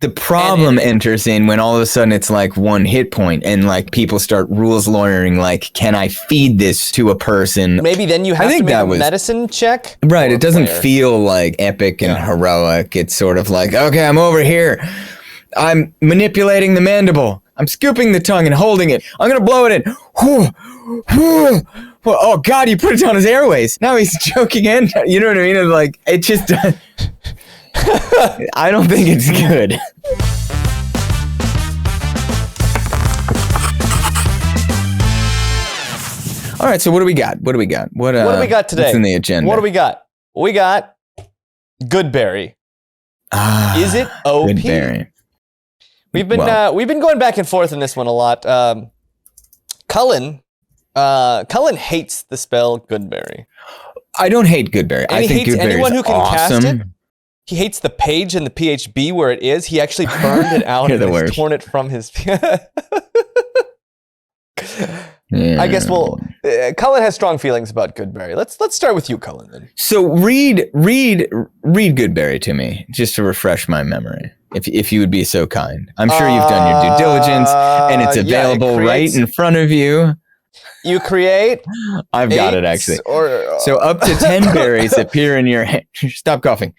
The problem enters in when all of a sudden it's like 1 hit point and like people start rules lawyering, like, can I feed this to a person? Maybe then you have to make a medicine check. Right. It doesn't feel like epic and heroic. It's sort of like, okay, I'm over here. I'm manipulating the mandible. I'm scooping the tongue and holding it. I'm going to blow it in. Oh, God, you put it down his airways. Now he's choking in. You know what I mean? It's like, it just... I don't think it's good. All right, so what do we got? What do we got today? What's in the agenda? What do we got? We got Goodberry. Is it OP? Goodberry. We've been going back and forth in this one a lot. Cullen hates the spell Goodberry. I don't hate Goodberry. And I think hates Goodberry anyone who can awesome. cast it. He hates the page and the PHB where it is. He actually burned it out and has torn it from his... I guess Cullen has strong feelings about Goodberry. Let's start with you, Cullen, then. So read Goodberry to me, just to refresh my memory, if you would be so kind. I'm sure you've done your due diligence, and it's available right in front of you. You create... I've got it, actually. So up to 10 berries appear in your hand. Stop coughing.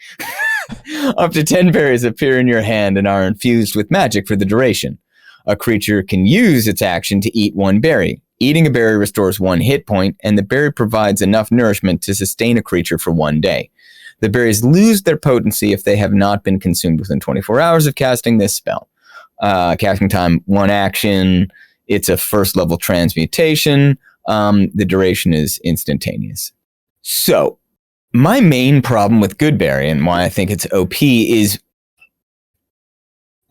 Up to 10 berries appear in your hand and are infused with magic for the duration. A creature can use its action to eat 1 berry. Eating a berry restores 1 hit point, and the berry provides enough nourishment to sustain a creature for 1 day. The berries lose their potency if they have not been consumed within 24 hours of casting this spell. Casting time, 1 action. It's a first level transmutation. The duration is instantaneous. So, my main problem with Goodberry and why I think it's OP is,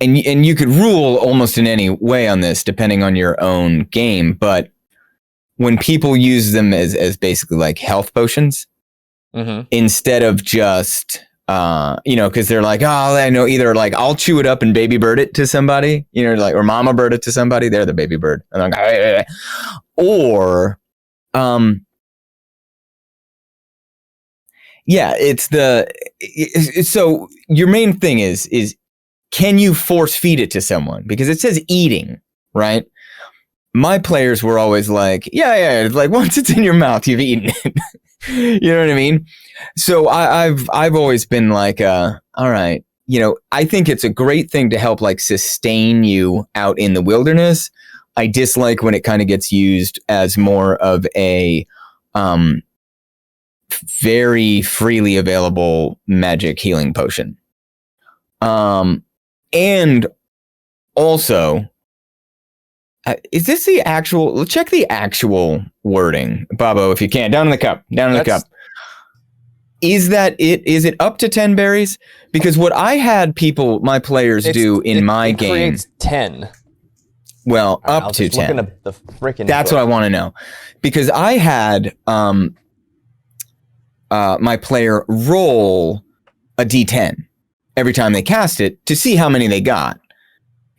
and you could rule almost in any way on this depending on your own game, but when people use them as basically like health potions, instead of just, because they're like, oh, I know, either like I'll chew it up and baby bird it to somebody, like, or mama bird it to somebody, they're the baby bird. And I'm like, or, so your main thing is can you force feed it to someone? Because it says eating, right? My players were always like, yeah, like once it's in your mouth, you've eaten it. You know what I mean? So I've always been like, all right, I think it's a great thing to help like sustain you out in the wilderness. I dislike when it kind of gets used as more of a very freely available magic healing potion. And also, is this the actual, check the actual wording, Bobo, if you can, down in the cup. Is that it? Is it up to 10 berries? Because what I had my players do in my game. It creates 10. Well, up to 10. Looking at the freaking That's what I want to know. Because I had my player roll a d10 every time they cast it to see how many they got,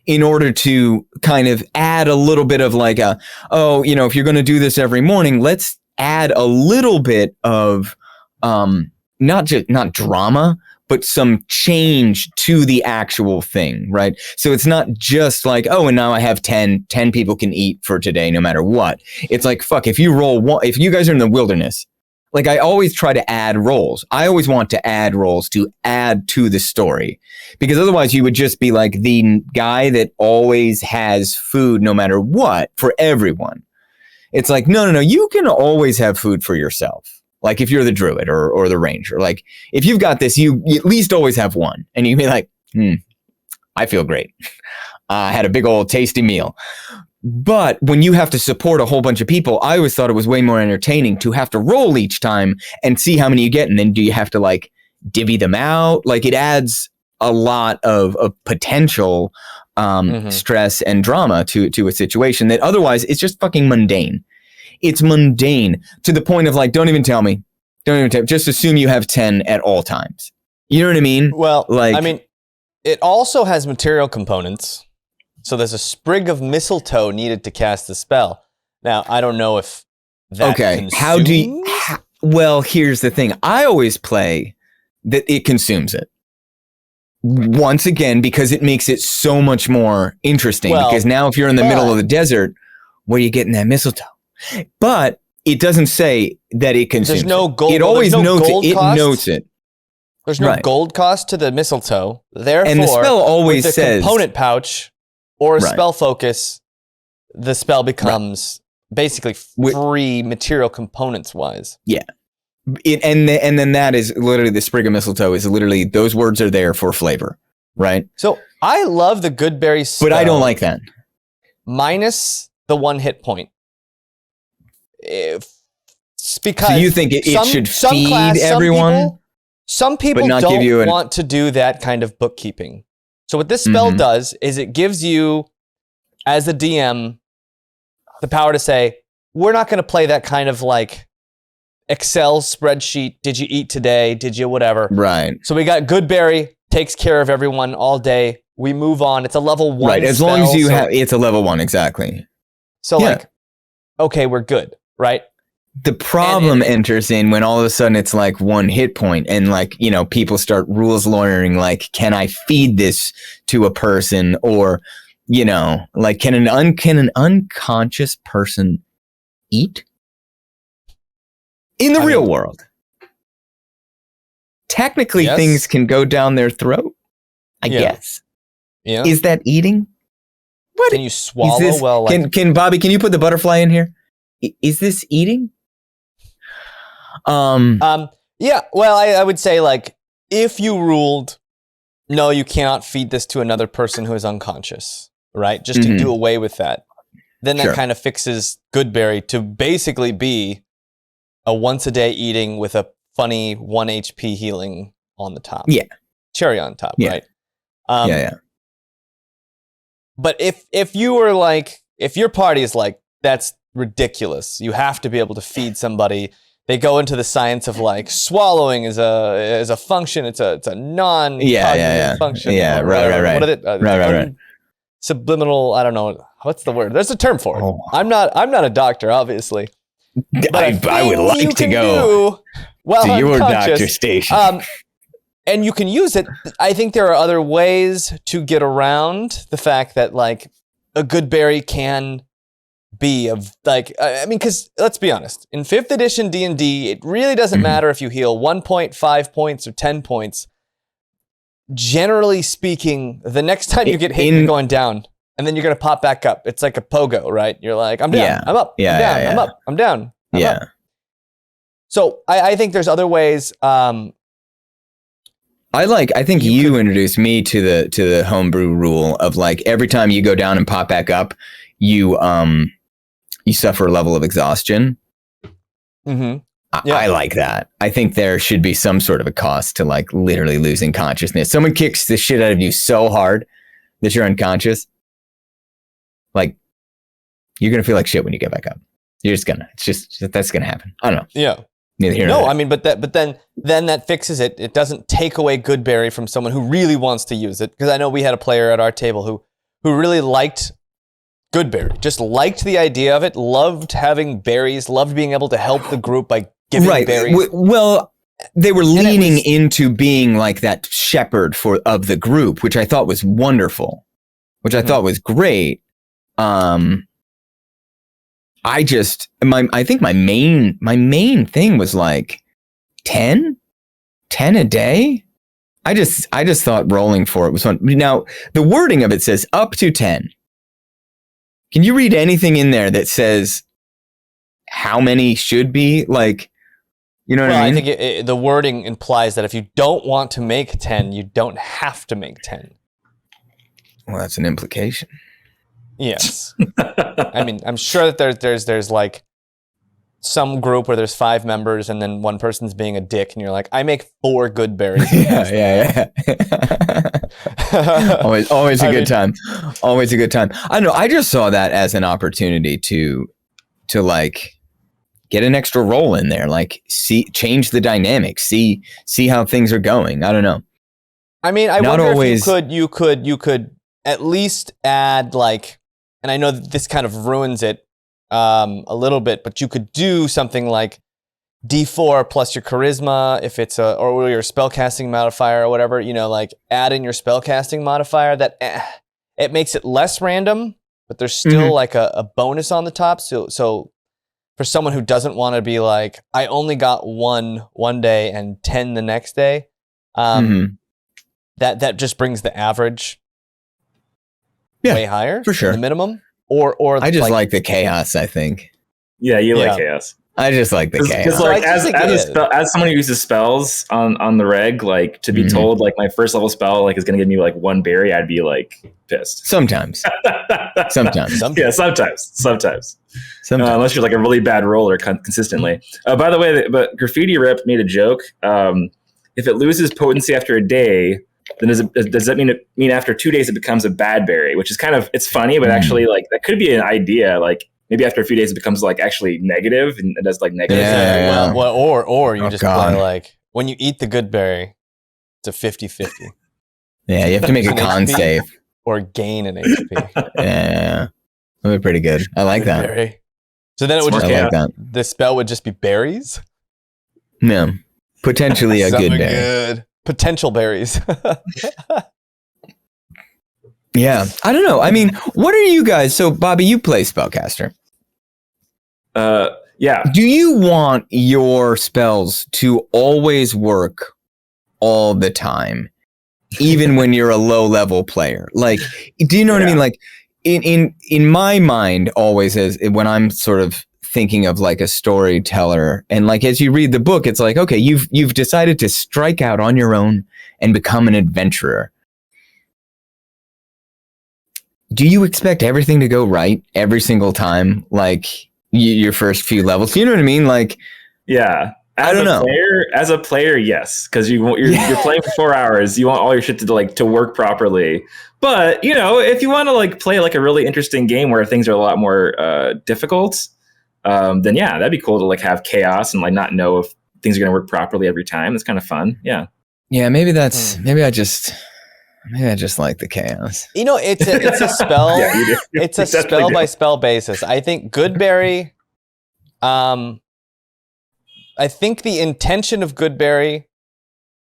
in order to kind of add a little bit of like if you're going to do this every morning, let's add a little bit of not drama, but some change to the actual thing, right? So it's not just like, and now I have 10 people can eat for today no matter what. It's like, fuck, if you roll one, if you guys are in the wilderness, like I always try to add roles. I always want to add roles to add to the story, because otherwise you would just be like the guy that always has food no matter what for everyone. It's like, no, you can always have food for yourself. Like if you're the druid or the ranger, like if you've got this, you at least always have one, and you'd be like, I feel great. I had a big old tasty meal. But when you have to support a whole bunch of people, I always thought it was way more entertaining to have to roll each time and see how many you get. And then do you have to like divvy them out? Like it adds a lot of potential stress and drama to a situation that otherwise it's just fucking mundane. It's mundane to the point of like, don't even tell me. Just assume you have 10 at all times. You know what I mean? Well, like, I mean, it also has material components. So there's a sprig of mistletoe needed to cast the spell. Now, I don't know if that consumes... How do you... well, here's the thing. I always play that it consumes it. once again, because it makes it so much more interesting. Well, because now if you're in the middle of the desert, where are you getting that mistletoe? But it doesn't say that it consumes. There's no gold. It always notes gold it. Cost. It notes it. There's no gold cost to the mistletoe. Therefore, and the spell always with the says component pouch or a spell focus, the spell becomes basically free material components wise. Yeah. And then that is literally the sprig of mistletoe is literally those words are there for flavor, right? So I love the Goodberry spell. But I don't like that. Minus the 1 hit point. Because so you think it should feed everyone? Some people don't want to do that kind of bookkeeping. So what this spell does is it gives you, as a DM, the power to say, we're not going to play that kind of like Excel spreadsheet. Did you eat today? Did you whatever? Right. So we got Goodberry, takes care of everyone all day. We move on. It's a level 1 Right, as spell, long as you have, it's a level 1, exactly. So like, okay, we're good, right? The problem enters in when all of a sudden it's like 1 hit point and like, you know, people start rules lawyering like, can I feed this to a person? Or, you know, like can an unconscious person eat? In the real world. Technically things can go down their throat, I guess. Yeah. Is that eating? What? Can you swallow? Can Bobby, can you put the butterfly in here? Is this eating? Yeah, well, I would say like if you ruled no, you cannot feed this to another person who is unconscious, right? Just to do away with that. Then that kind of fixes Goodberry to basically be a once a day eating with a funny 1 HP healing on the top. Yeah. Cherry on top, right? Yeah. But if you were like, if your party is like, that's ridiculous. You have to be able to feed somebody. They go into the science of like swallowing is a function. It's a non function. Yeah, right. What is it? Right. Subliminal. I don't know what's the word. There's a term for it. Oh. I'm not a doctor, obviously. But I would like to go to your doctor station. And you can use it. I think there are other ways to get around the fact that like a Goodberry can be of like, I mean, because let's be honest, in 5th edition D&D, it really doesn't matter if you heal 1 point, 5 points, or 10 points. Generally speaking, the next time you get hit, you're going down, and then you're going to pop back up. It's like a pogo, right? You're like, I'm down, I'm up, I'm down, I'm up, I'm down, I'm up. So I think there's other ways. I think you introduced me to the homebrew rule of like every time you go down and pop back up, you suffer a level of exhaustion. I like that. I think there should be some sort of a cost to like literally losing consciousness. Someone kicks the shit out of you so hard that you're unconscious. Like you're going to feel like shit when you get back up. You're just gonna, that's going to happen. I don't know. Yeah. Neither here nor there. I mean, but then that fixes it. It doesn't take away Goodberry from someone who really wants to use it. Because I know we had a player at our table who really liked Goodberry, just liked the idea of it, loved having berries, loved being able to help the group by giving berries. Well, they were leaning into being like that shepherd of the group, which I thought was wonderful, which I thought was great. I think my main thing was like 10 a day. I just thought rolling for it was fun. Now the wording of it says up to 10. Can you read anything in there that says how many should be? Like, you know what I mean? I think the wording implies that if you don't want to make 10, you don't have to make 10. Well, that's an implication. Yes. I mean, I'm sure that there's like some group where there's 5 members and then one person's being a dick and you're like, I make 4 Goodberries. Yeah. always a good time. Always a good time. I don't know. I just saw that as an opportunity to like get an extra roll in there, like change the dynamics, see how things are going. I don't know. I mean, I wonder if you could at least add like, and I know that this kind of ruins it a little bit, but you could do something like D4 plus your charisma, if it's or your spellcasting modifier or whatever, like add in your spellcasting modifier, that it makes it less random, but there's still like a bonus on the top. So for someone who doesn't want to be like, I only got one day and 10 the next day, that just brings the average way higher for sure. than the minimum. Or I just like the chaos, I think. Yeah, you like chaos. I just like the chaos. Because like as someone who uses spells on the reg, like to be told like my first level spell like is gonna give me like one berry, I'd be like pissed. Sometimes. Yeah, sometimes. Unless you're like a really bad roller consistently. By the way, but Graffiti Rip made a joke. If it loses potency after a day, then does that mean after 2 days it becomes a bad berry? Which is kind of, it's funny, but actually like that could be an idea. Like maybe after a few days it becomes like actually negative and it does like negative. Yeah. Well, or you just play like when you eat the good berry, it's a 50-50. Yeah, you have to make a con save. Or gain an HP. Yeah. That'd be pretty good. I like that. Berry. So then it would just like that. The spell would just be berries? Yeah. Potentially a good berry. Good. Potential berries. Yeah. I don't know. I mean, what are you guys? So, Bobby, you play Spellcaster. Yeah. Do you want your spells to always work all the time, even when you're a low-level player? Like, do you know what I mean? Like, in my mind, always as when I'm sort of thinking of like a storyteller, and like as you read the book, it's like, okay, you've decided to strike out on your own and become an adventurer. Do you expect everything to go right every single time, like your first few levels? You know what I mean? Like, yeah. I don't know. As a player, yes, because you're playing for 4 hours. You want all your shit to work properly. But if you want to like play like a really interesting game where things are a lot more difficult, then yeah, that'd be cool to like have chaos and like not know if things are going to work properly every time. It's kind of fun. Yeah. Yeah. Maybe maybe I just like the chaos. It's a spell. Yeah, you do. It's a spell by spell basis. I think Goodberry. I think the intention of Goodberry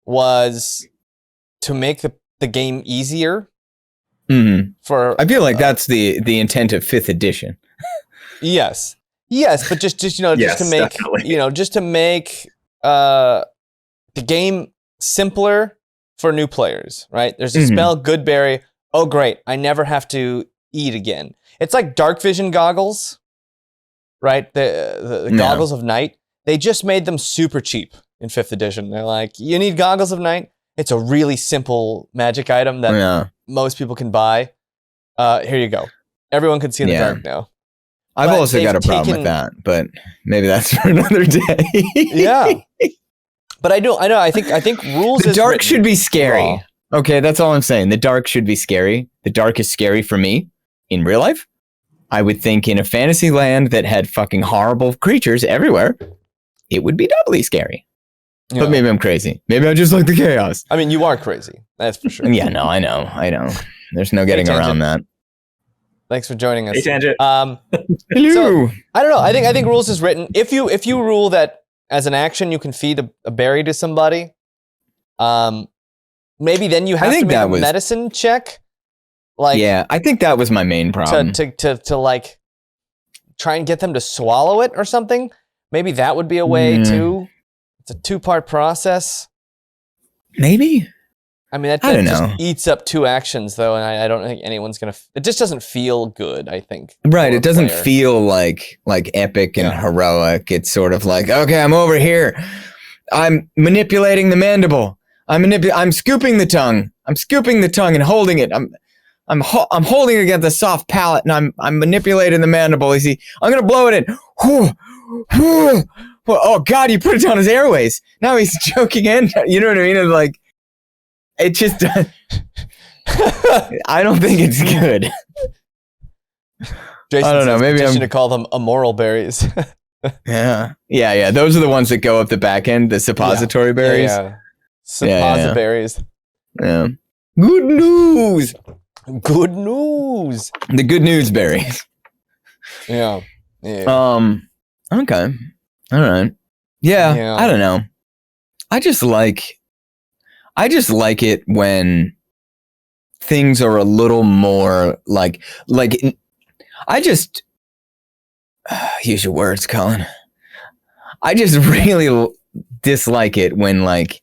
was to make the game easier. I feel like that's the intent of 5th edition. Yes, but just to make definitely. Just to make the game simpler for new players, right? There's a spell, Goodberry. Oh, great! I never have to eat again. It's like dark vision goggles, right? The goggles of night. They just made them super cheap in 5th edition. They're like, you need goggles of night. It's a really simple magic item that most people can buy. Here you go. Everyone can see in the dark now. I've also got a problem with that, but maybe that's for another day. Yeah. But I know. I think rules. The dark should be scary. Okay, that's all I'm saying. The dark should be scary. The dark is scary for me in real life. I would think in a fantasy land that had fucking horrible creatures everywhere, it would be doubly scary. Yeah. But maybe I'm crazy. Maybe I just like the chaos. I mean, you are crazy. That's for sure. Yeah, no, I know. There's no getting around that. Thanks for joining us. Hey, Tangent. Hello. So, I don't know. I think rules is written. If you rule that as an action you can feed a berry to somebody, maybe then you have to make a medicine check. Like, yeah, I think that was my main problem. To like try and get them to swallow it or something. Maybe that would be a way too. It's a 2-part process. Maybe. I mean, that just eats up 2 actions, though, and I don't think anyone's gonna. It just doesn't feel good. I think. Right. It doesn't feel like epic and heroic. It's sort of like, okay, I'm over here. I'm manipulating the mandible. I'm scooping the tongue. I'm scooping the tongue and holding it. I'm holding it against the soft palate, and I'm manipulating the mandible. You see, I'm gonna blow it in. Oh God, you put it down his airways. Now he's choking in. You know what I mean? And like, it just. I don't think it's good. Jason, I don't know. Maybe I'm to call them immoral berries. Yeah. Those are the ones that go up the back end. The suppository berries. Yeah. Suppositories. Yeah. Good news. Good news. The good news berries. Yeah. Okay. All right. Yeah, I don't know. I just like it when things are a little more like I just use your words, Colin. I just really dislike it when like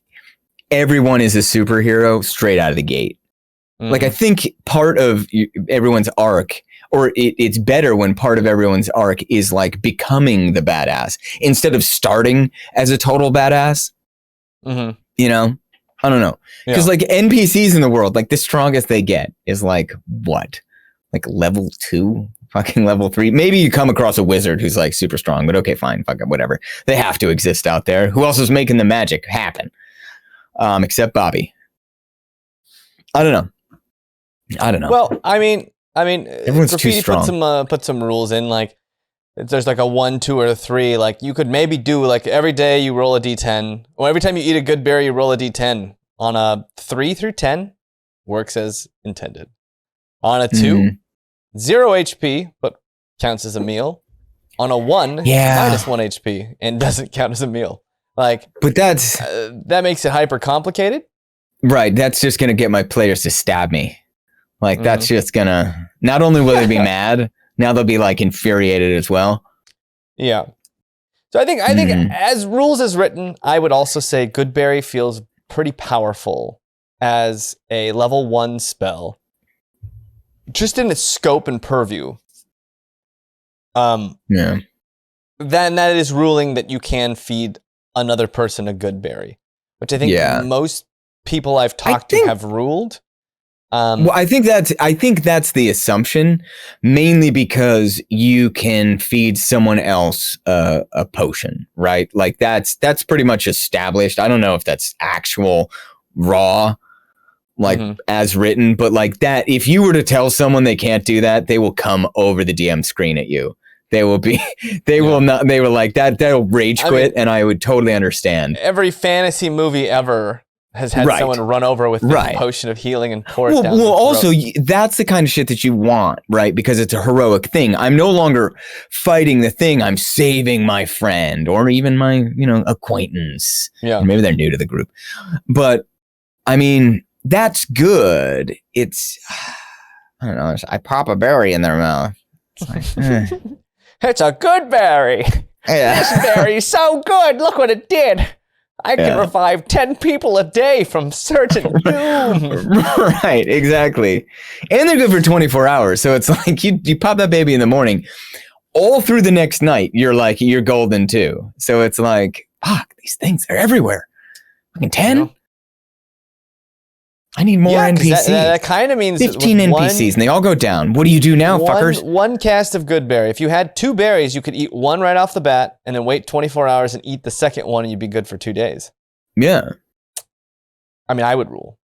everyone is a superhero straight out of the gate. Like I think part of everyone's arc, or it's better when part of everyone's arc is like becoming the badass instead of starting as a total badass. You know, I don't know, because like NPCs in the world, like the strongest they get is like what, like level 2, fucking level 3. Maybe you come across a wizard who's like super strong, but okay, fine, fuck it, whatever. They have to exist out there. Who else is making the magic happen? Except Bobby. I don't know. Well, I mean, everyone's too strong. Put some rules in, like if there's like a 1, 2, or a 3. Like you could maybe do like every day you roll a d10, or every time you eat a good berry you roll a d10. On a 3 through 10, works as intended. On a 2, 0 HP, but counts as a meal. On a 1, minus 1 HP, and doesn't count as a meal. Like, but that's that makes it hyper complicated. Right, that's just gonna get my players to stab me. Like that's just gonna. Not only will they be mad, now they'll be like infuriated as well. Yeah. So I think as rules as written, I would also say Goodberry feels pretty powerful as a level 1 spell, just in its scope and purview. Then that is ruling that you can feed another person a Goodberry, which I think most people I've talked to have ruled. Well, I think that's the assumption, mainly because you can feed someone else a potion, right? Like that's pretty much established. I don't know if that's actual raw, like as written, but like that, if you were to tell someone they can't do that, they will come over the DM screen at you. They will be, will not, they were like that, they'll rage quit, and I would totally understand. Every fantasy movie ever has had someone run over with the potion of healing and pour it down. Well, also, that's the kind of shit that you want, right? Because it's a heroic thing. I'm no longer fighting the thing. I'm saving my friend or even my, acquaintance. Yeah. Or maybe they're new to the group. But, I mean, that's good. It's, I don't know. I pop a berry in their mouth. It's like, It's a good berry. Yeah. This berry's so good. Look what it did. I can revive 10 people a day from certain doom. Right, exactly. And they're good for 24 hours. So it's like you pop that baby in the morning, all through the next night, you're golden too. So it's like, fuck, these things are everywhere. Fucking 10? I need more NPCs. That kind of means 15 NPCs, and they all go down. What do you do now, fuckers? One cast of Goodberry. If you had 2 berries, you could eat one right off the bat, and then wait 24 hours and eat the second one, and you'd be good for 2 days. Yeah. I mean, I would rule.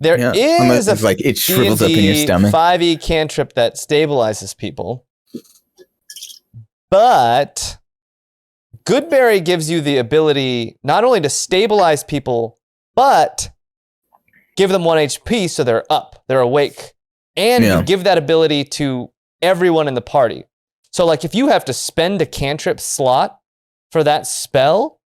There is unless it's like it shrivels up in your stomach. 5e cantrip that stabilizes people, but Goodberry gives you the ability not only to stabilize people, but give them 1 HP so they're up, they're awake. And you give that ability to everyone in the party. So like if you have to spend a cantrip slot for that spell,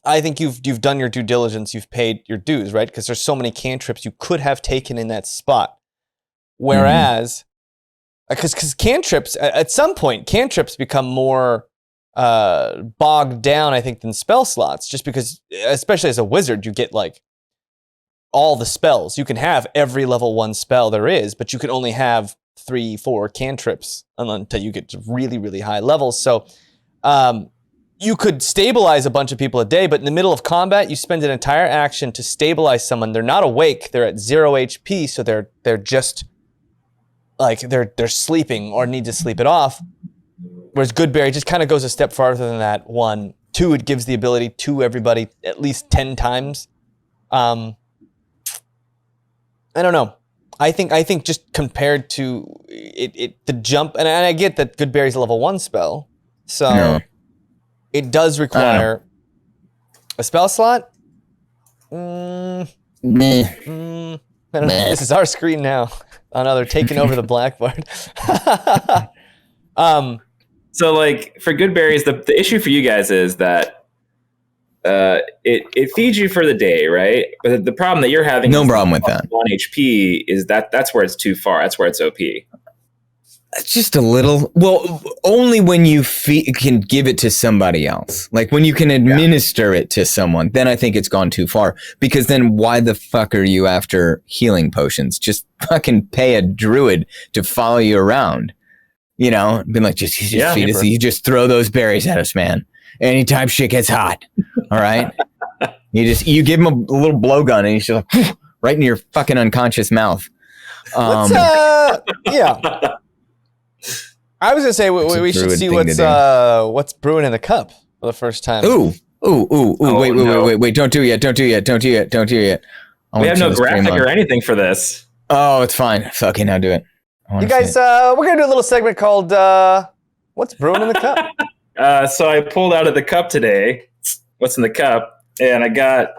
I think you've done your due diligence, you've paid your dues, right? Because there's so many cantrips you could have taken in that spot. Whereas, because cantrips, at some point, cantrips become more bogged down, I think, than spell slots, just because, especially as a wizard, you get like all the spells. You can have every level 1 spell there is, but you can only have 3, 4 cantrips until you get to really, really high levels. So you could stabilize a bunch of people a day, but in the middle of combat, you spend an entire action to stabilize someone. They're not awake. They're at 0 HP, so they're just like they're sleeping or need to sleep it off. Whereas Goodberry just kind of goes a step farther than that. 1, 2, it gives the ability to everybody at least 10 times. I don't know. I think just compared to the jump, and I get that Goodberry's a level 1 spell, so it does require a spell slot. I don't know. This is our screen now. Oh no, they're taking over the blackboard. So like for good berries, the issue for you guys is that it feeds you for the day, right? But the problem that you're having, no problem with that. 1 HP is that's where it's too far. That's where it's OP. Just a little. Well, only when you can give it to somebody else. Like when you can administer it to someone, then I think it's gone too far. Because then why the fuck are you after healing potions? Just fucking pay a druid to follow you around. You know, been like, just feed us. You just throw those berries at us, man. Anytime shit gets hot. All right. You give him a little blowgun and he's just like, right in your fucking unconscious mouth. Yeah. I was gonna say we should see what's brewing in the cup for the first time. Ooh! Wait! Don't do it yet. We have no graphic or anything for this. Oh, it's fine. Okay, now do it. You guys, we're gonna do a little segment called "What's Brewing in the Cup." So I pulled out of the cup today. What's in the cup? And I got.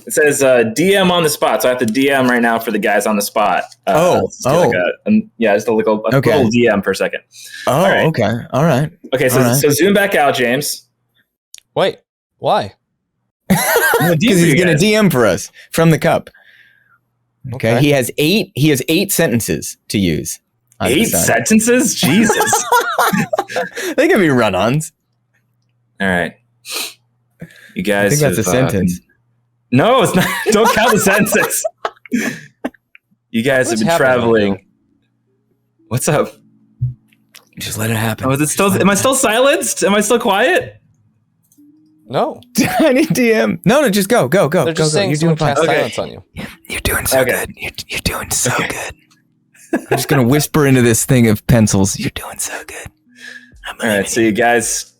It says DM on the spot, so I have to DM right now for the guys on the spot. Just a little DM per second. Oh, right. Okay, all right. Okay, so zoom back out, James. Wait, why? Because he's gonna DM for us from the cup. Okay. He has 8 sentences to use. 8 sentences? Jesus. They can be run-ons. All right. You guys. I think that's a sentence. No, it's not. Don't count the sentences. You guys have been traveling. What's up? Just let it happen. Oh, is it still? Am I still silenced? Am I still quiet? No. I need DM. No, just go. They're just saying you're doing fine. Silence on you. You're doing so good. You're doing so good. I'm just gonna whisper into this thing of pencils. You're doing so good. All right, so you guys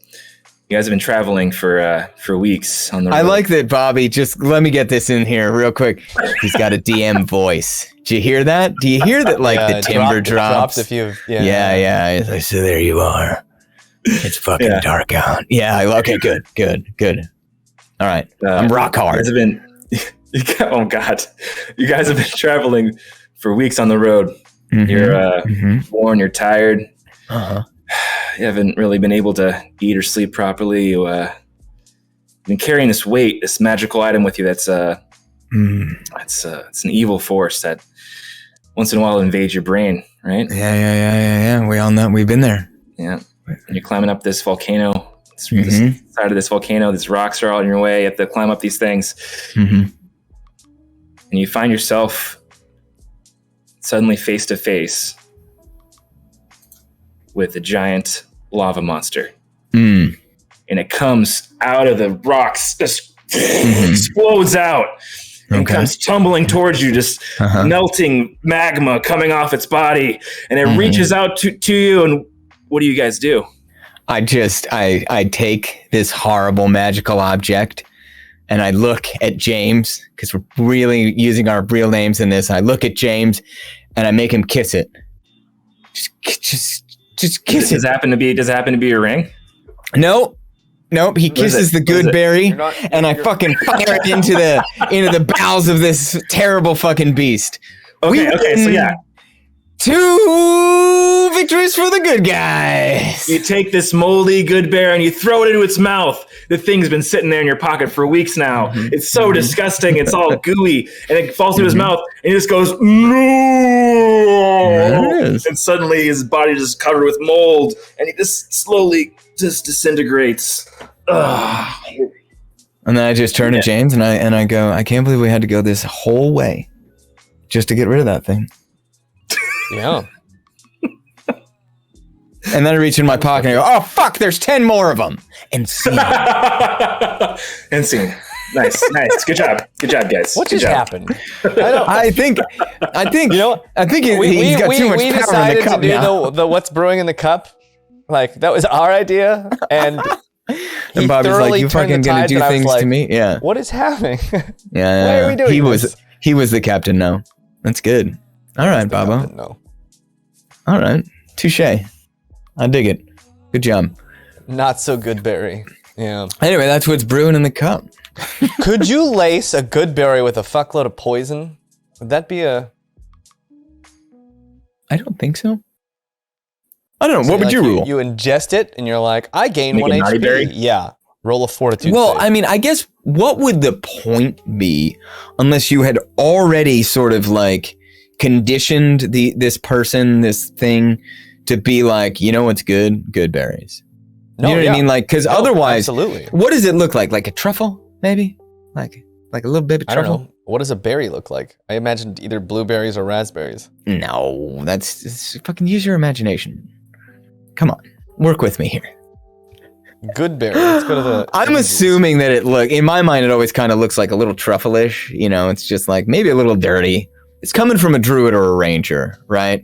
have been traveling for weeks on the road. I like that, Bobby. Just let me get this in here real quick. He's got a DM voice. Do you hear that? Do you hear that? Like the timber drops. If you, yeah. So there you are. It's fucking dark out. Yeah. Okay. Good. All right. I'm rock hard. Oh God, you guys have been traveling for weeks on the road. Mm-hmm. You're worn. You're tired. You haven't really been able to eat or sleep properly. You've been carrying this weight, this magical item with you. That's it's an evil force that once in a while invades your brain, right? Yeah. We all know. We've been there. Yeah. And you're climbing up this volcano. This side of this volcano. These rocks are all in your way. You have to climb up these things. Mm-hmm. And you find yourself suddenly face to face with a giant lava monster. And it comes out of the rocks, just explodes out and comes tumbling towards you, just melting magma coming off its body. And it reaches out to you. And what do you guys do? I take this horrible magical object and I look at James, because we're really using our real names in this. I look at James and I make him kiss it. Just kiss it. Does it happen to be your ring? Nope. He kisses the Goodberry, and I fucking fire it into the bowels of this terrible fucking beast. Okay, so yeah. 2 victories for the good guys. You take this moldy Goodberry and you throw it into its mouth. The thing's been sitting there in your pocket for weeks now. It's so disgusting. It's all gooey, and it falls into his mouth, and he just goes, no! And suddenly his body is covered with mold, and he just slowly just disintegrates. Ugh. And then I just turn to James and I go, I can't believe we had to go this whole way just to get rid of that thing. Yeah. And then I reach in my pocket and I go, oh, fuck, there's 10 more of them. And scene. And scene. Nice. Good job, guys. What just happened? I think he's got too much power in the cup now. We decided to do the what's brewing in the cup. Like, that was our idea. And Bobby's like, you fucking gonna do things to me? Yeah. What is happening? Yeah. Why are we doing this? He was the captain now. That's good. All right, Bobo. No. All right. Touche. I dig it. Good job. Not so good berry. Yeah. Anyway, that's what's brewing in the cup. Could you lace a Goodberry with a fuckload of poison? Would that be a... I don't think so. I don't know. So what would you rule? You ingest it, and you're like, I gain Make 1 a naughty berry? HP. Yeah. Roll a fortitude. Well, save. I mean, I guess what would the point be unless you had already sort of like conditioned this person, this thing to be like, you know what's good? Good berries. You know what I mean? Like, because otherwise, absolutely. What does it look like? Like a truffle, maybe? Like a little baby I truffle? don't know. What does a berry look like? I imagined either blueberries or raspberries. No, it's fucking use your imagination. Come on, work with me here. Goodberry. Let's go to the. I'm assuming that in my mind, it always kind of looks like a little truffle-ish. You know, it's just like maybe a little dirty. It's coming from a druid or a ranger, right?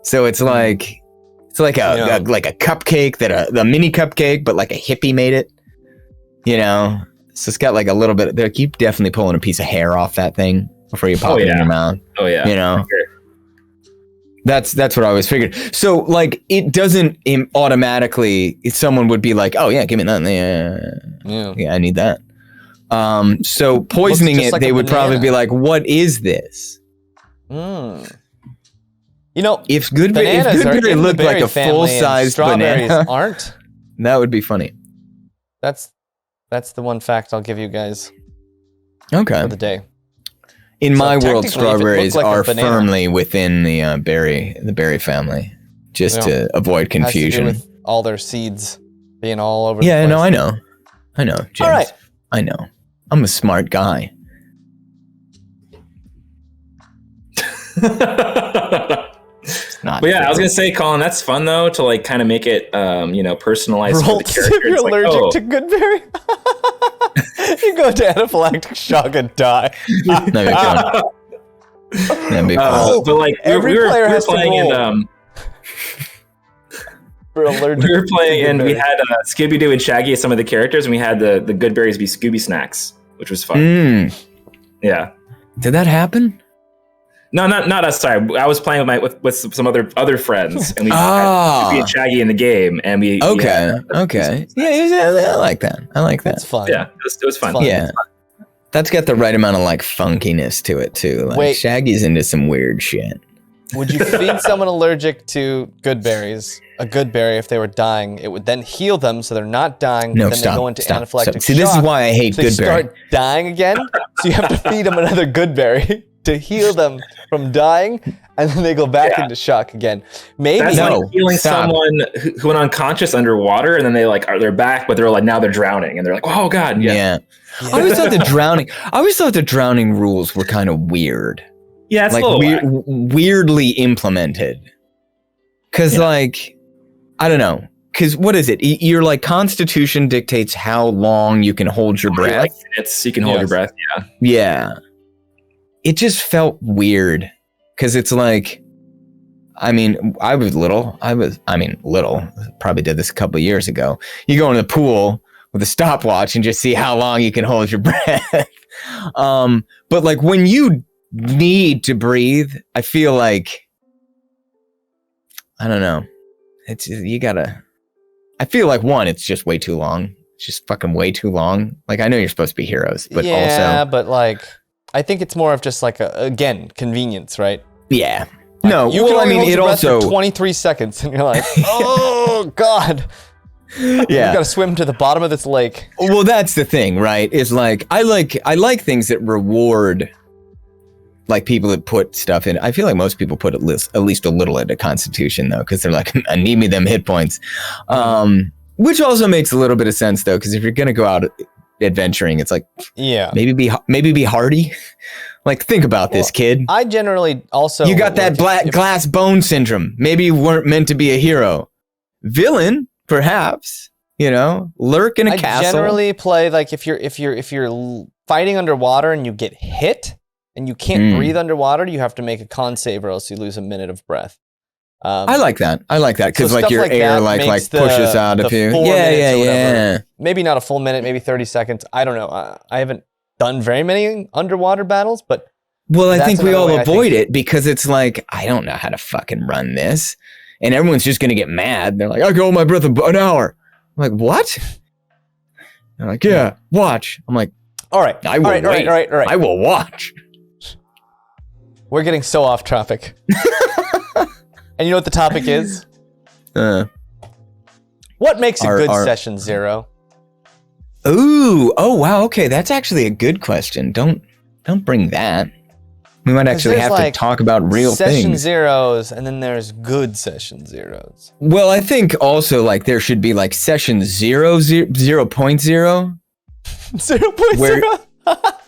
So it's like a cupcake the mini cupcake, but like a hippie made it. You know, so it's got like a little bit. They keep definitely pulling a piece of hair off that thing before you pop it in your mouth. Oh yeah, you know. That's what I always figured. So like it doesn't automatically. Someone would be like, "Oh yeah, give me that. Yeah, I need that." So poisoning it, like they would probably be like, "What is this?" You know, if Goodberry looked like a full-sized banana, aren't. That would be funny. That's the one fact I'll give you guys. Okay. For the day. In my world, strawberries are firmly within the berry family, just to avoid confusion. Has to do with all their seeds being all over. Yeah, no, I know, James. All right, I know. I'm a smart guy. But yeah, I was gonna say, Colin, that's fun though to like kind of make it, personalized for the character. If you're allergic to Goodberry, you go to anaphylactic shock and die. That'd be fun. But like every player has playing to roll. and we were playing and we had Scooby-Doo and Shaggy as some of the characters, and we had the Goodberries be Scooby snacks, which was fun. Yeah. Did that happen? No, not us. Sorry, I was playing with some other friends, and we had Scooby and Shaggy in the game, and we. Okay. Yeah, I like that. That's fun. Yeah, it was fun. Yeah, that's got the right amount of like funkiness to it too. Like, wait, Shaggy's into some weird shit. Would you feed someone allergic to Goodberries a Goodberry if they were dying? It would then heal them so they're not dying. No, then stop. They go into anaphylactic shock. See, this is why I hate They Goodberry. start dying again, so you have to feed them another Goodberry to heal them from dying, and then they go back into shock again. Maybe that's like healing someone who went unconscious underwater, and then they're back, but now they're drowning, and they're like, "Oh God!" Yeah. I always thought the drowning rules were kind of weird. Yeah, it's like weirdly implemented. Because like, I don't know. Because what is it? Your like constitution dictates how long you can hold your breath. Like minutes, you can hold your breath. Yeah. Yeah. It just felt weird. Because it's like, I mean, I was little. Probably did this a couple of years ago. You go in the pool with a stopwatch and just see how long you can hold your breath. But like when you need to breathe, I feel like, I don't know. I feel like it's just way too long. It's just fucking way too long. Like I know you're supposed to be heroes, but but like, I think it's more of just like convenience, right? Yeah. Like, no. You can only hold your breath for 23 seconds, and you're like, oh God. Yeah. You gotta swim to the bottom of this lake. Well, that's the thing, right? Is like I like things that reward like people that put stuff in. I feel like most people put at least a little into Constitution though, because they're like, I need me them hit points. Which also makes a little bit of sense though, because if you're gonna go out adventuring, it's like, maybe be hardy. Like think about this, kid. I generally also you got that black glass bone syndrome. Maybe you weren't meant to be a hero. Villain, perhaps. Lurk in a castle. I generally play like if you're fighting underwater and you get hit and you can't breathe underwater, you have to make a con save or else you lose a minute of breath. I like that because like your air like pushes out of you. Yeah. Maybe not a full minute, maybe 30 seconds. I don't know. I haven't done very many underwater battles, but I think we all avoid it because it's like, I don't know how to fucking run this, and everyone's just gonna get mad. They're like, I can hold my breath an hour. I'm like, what? They're like, yeah, watch. I'm like, all right, I will wait. All right. I will watch. We're getting so off topic. And you know what the topic is? What makes a good session 0? Ooh, oh wow, okay, that's actually a good question. Don't bring that. We might actually have to talk about real session things. Session 0s, and then there's good session 0s. Well, I think also like there should be like session 0.0. 0.0?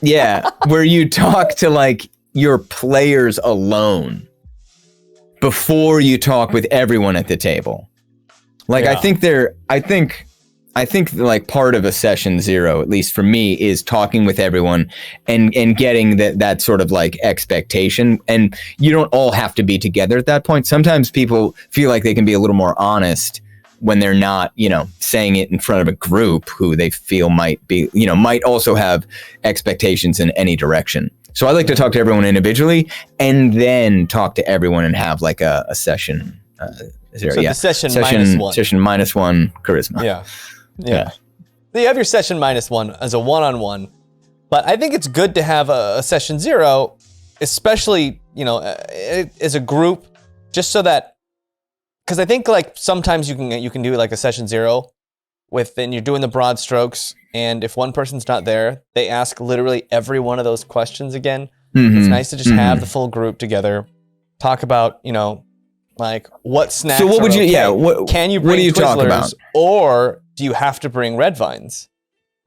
Yeah, where you talk to like your players alone before you talk with everyone at the table. Like, yeah. I think like part of a session 0, at least for me, is talking with everyone and getting that sort of like expectation. And you don't all have to be together at that point. Sometimes people feel like they can be a little more honest when they're not, saying it in front of a group who they feel might also have expectations in any direction. So I like to talk to everyone individually and then talk to everyone and have like a session 0. So the session -1. Session -1 charisma. Yeah. You have your session -1 as a one-on-one, but I think it's good to have a session 0, especially, as a group, just so that, because I think like sometimes you can do like a session 0 and you're doing the broad strokes, and if one person's not there, they ask literally every one of those questions again. Mm-hmm. It's nice to just have the full group together, talk about, like what snacks. So what would you? Okay. Yeah. Can you bring what do you Twizzlers, talk about? Or do you have to bring red vines?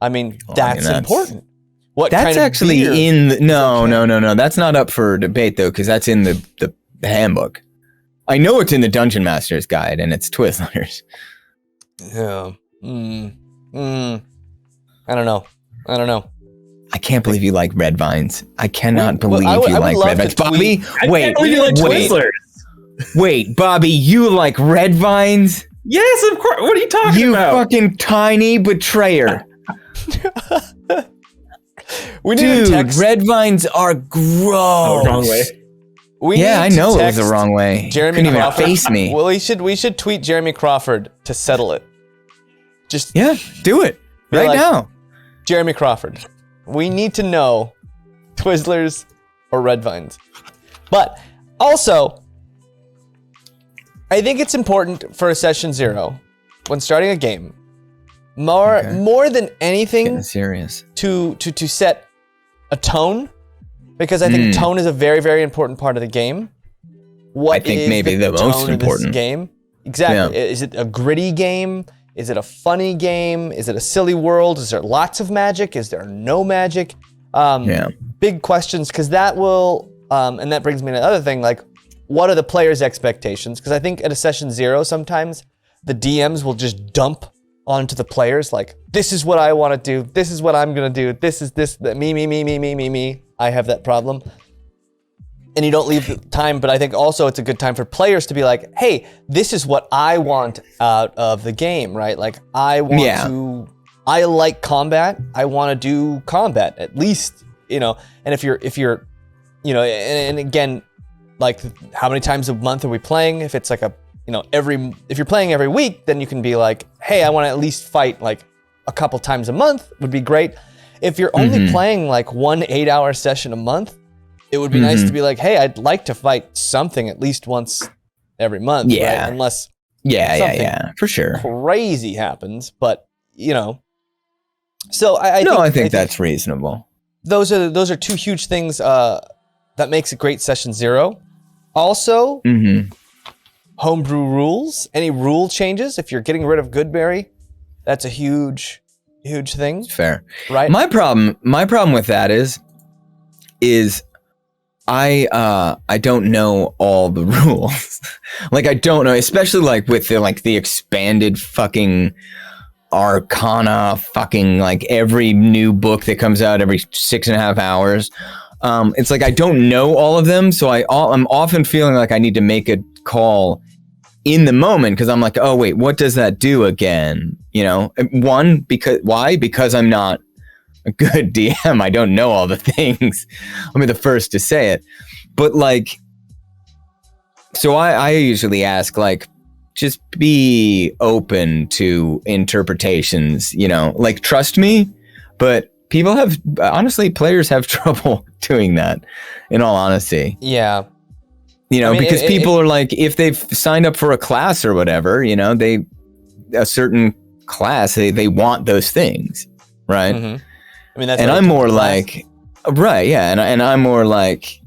I mean, that's important. What that's kind of actually beer in the, no. That's not up for debate though, because that's in the handbook. I know it's in the Dungeon Master's Guide, and it's Twizzlers. Yeah. I don't know. I can't believe you like red vines. I cannot believe you like red vines. Bobby, wait. Wait, Bobby, you like red vines? Yes, of course. What are you talking about? You fucking tiny betrayer. Dude, red vines are gross. Oh, wrong way. I know it was the wrong way. Jeremy Couldn't Crawford. even face me. Well, we should tweet Jeremy Crawford to settle it. Just do it right now. Jeremy Crawford, we need to know Twizzlers or red vines. But also, I think it's important for a session 0 when starting a game, more than anything, serious, to set a tone, because I think tone is a very, very important part of the game. What I think maybe the most important game? Exactly. Yeah. Is it a gritty game? Is it a funny game? Is it a silly world? Is there lots of magic? Is there no magic? Big questions, because that will, and that brings me to another thing, like, what are the players' expectations? Because I think at a session 0, sometimes the DMs will just dump onto the players, like, this is what I want to do. This is what I'm going to do. This is me. I have that problem. And you don't leave the time, but I think also it's a good time for players to be like, hey, this is what I want out of the game, right? Like, I like combat. I want to do combat, at least, and if you're, and again, like, how many times a month are we playing? If it's like if you're playing every week, then you can be like, hey, I want to at least fight like a couple times a month would be great. If you're only playing like 1 8-hour session a month, it would be nice to be like, hey, I'd like to fight something at least once every month. Yeah. Right? Unless for sure. Crazy happens, but so I think that's reasonable. Those are two huge things that makes a great session 0. Also, homebrew rules. Any rule changes? If you're getting rid of Goodberry, that's a huge thing. Fair, right? My problem with that is I don't know all the rules. Like, I don't know, especially like with the expanded fucking Arcana, fucking like every new book that comes out every 6.5 hours. It's like I don't know all of them, so I'm often feeling like I need to make a call in the moment, because I'm like, oh wait, what does that do again? Because I'm not a good DM. I don't know all the things. I'll be the first to say it. But like, so I usually ask, like, just be open to interpretations, like, trust me. But players have trouble doing that, in all honesty. Yeah. because people are like, if they've signed up for a class or whatever, a certain class, they want those things, right? Mm-hmm. That's. And I'm more like, right, yeah, and I'm more like,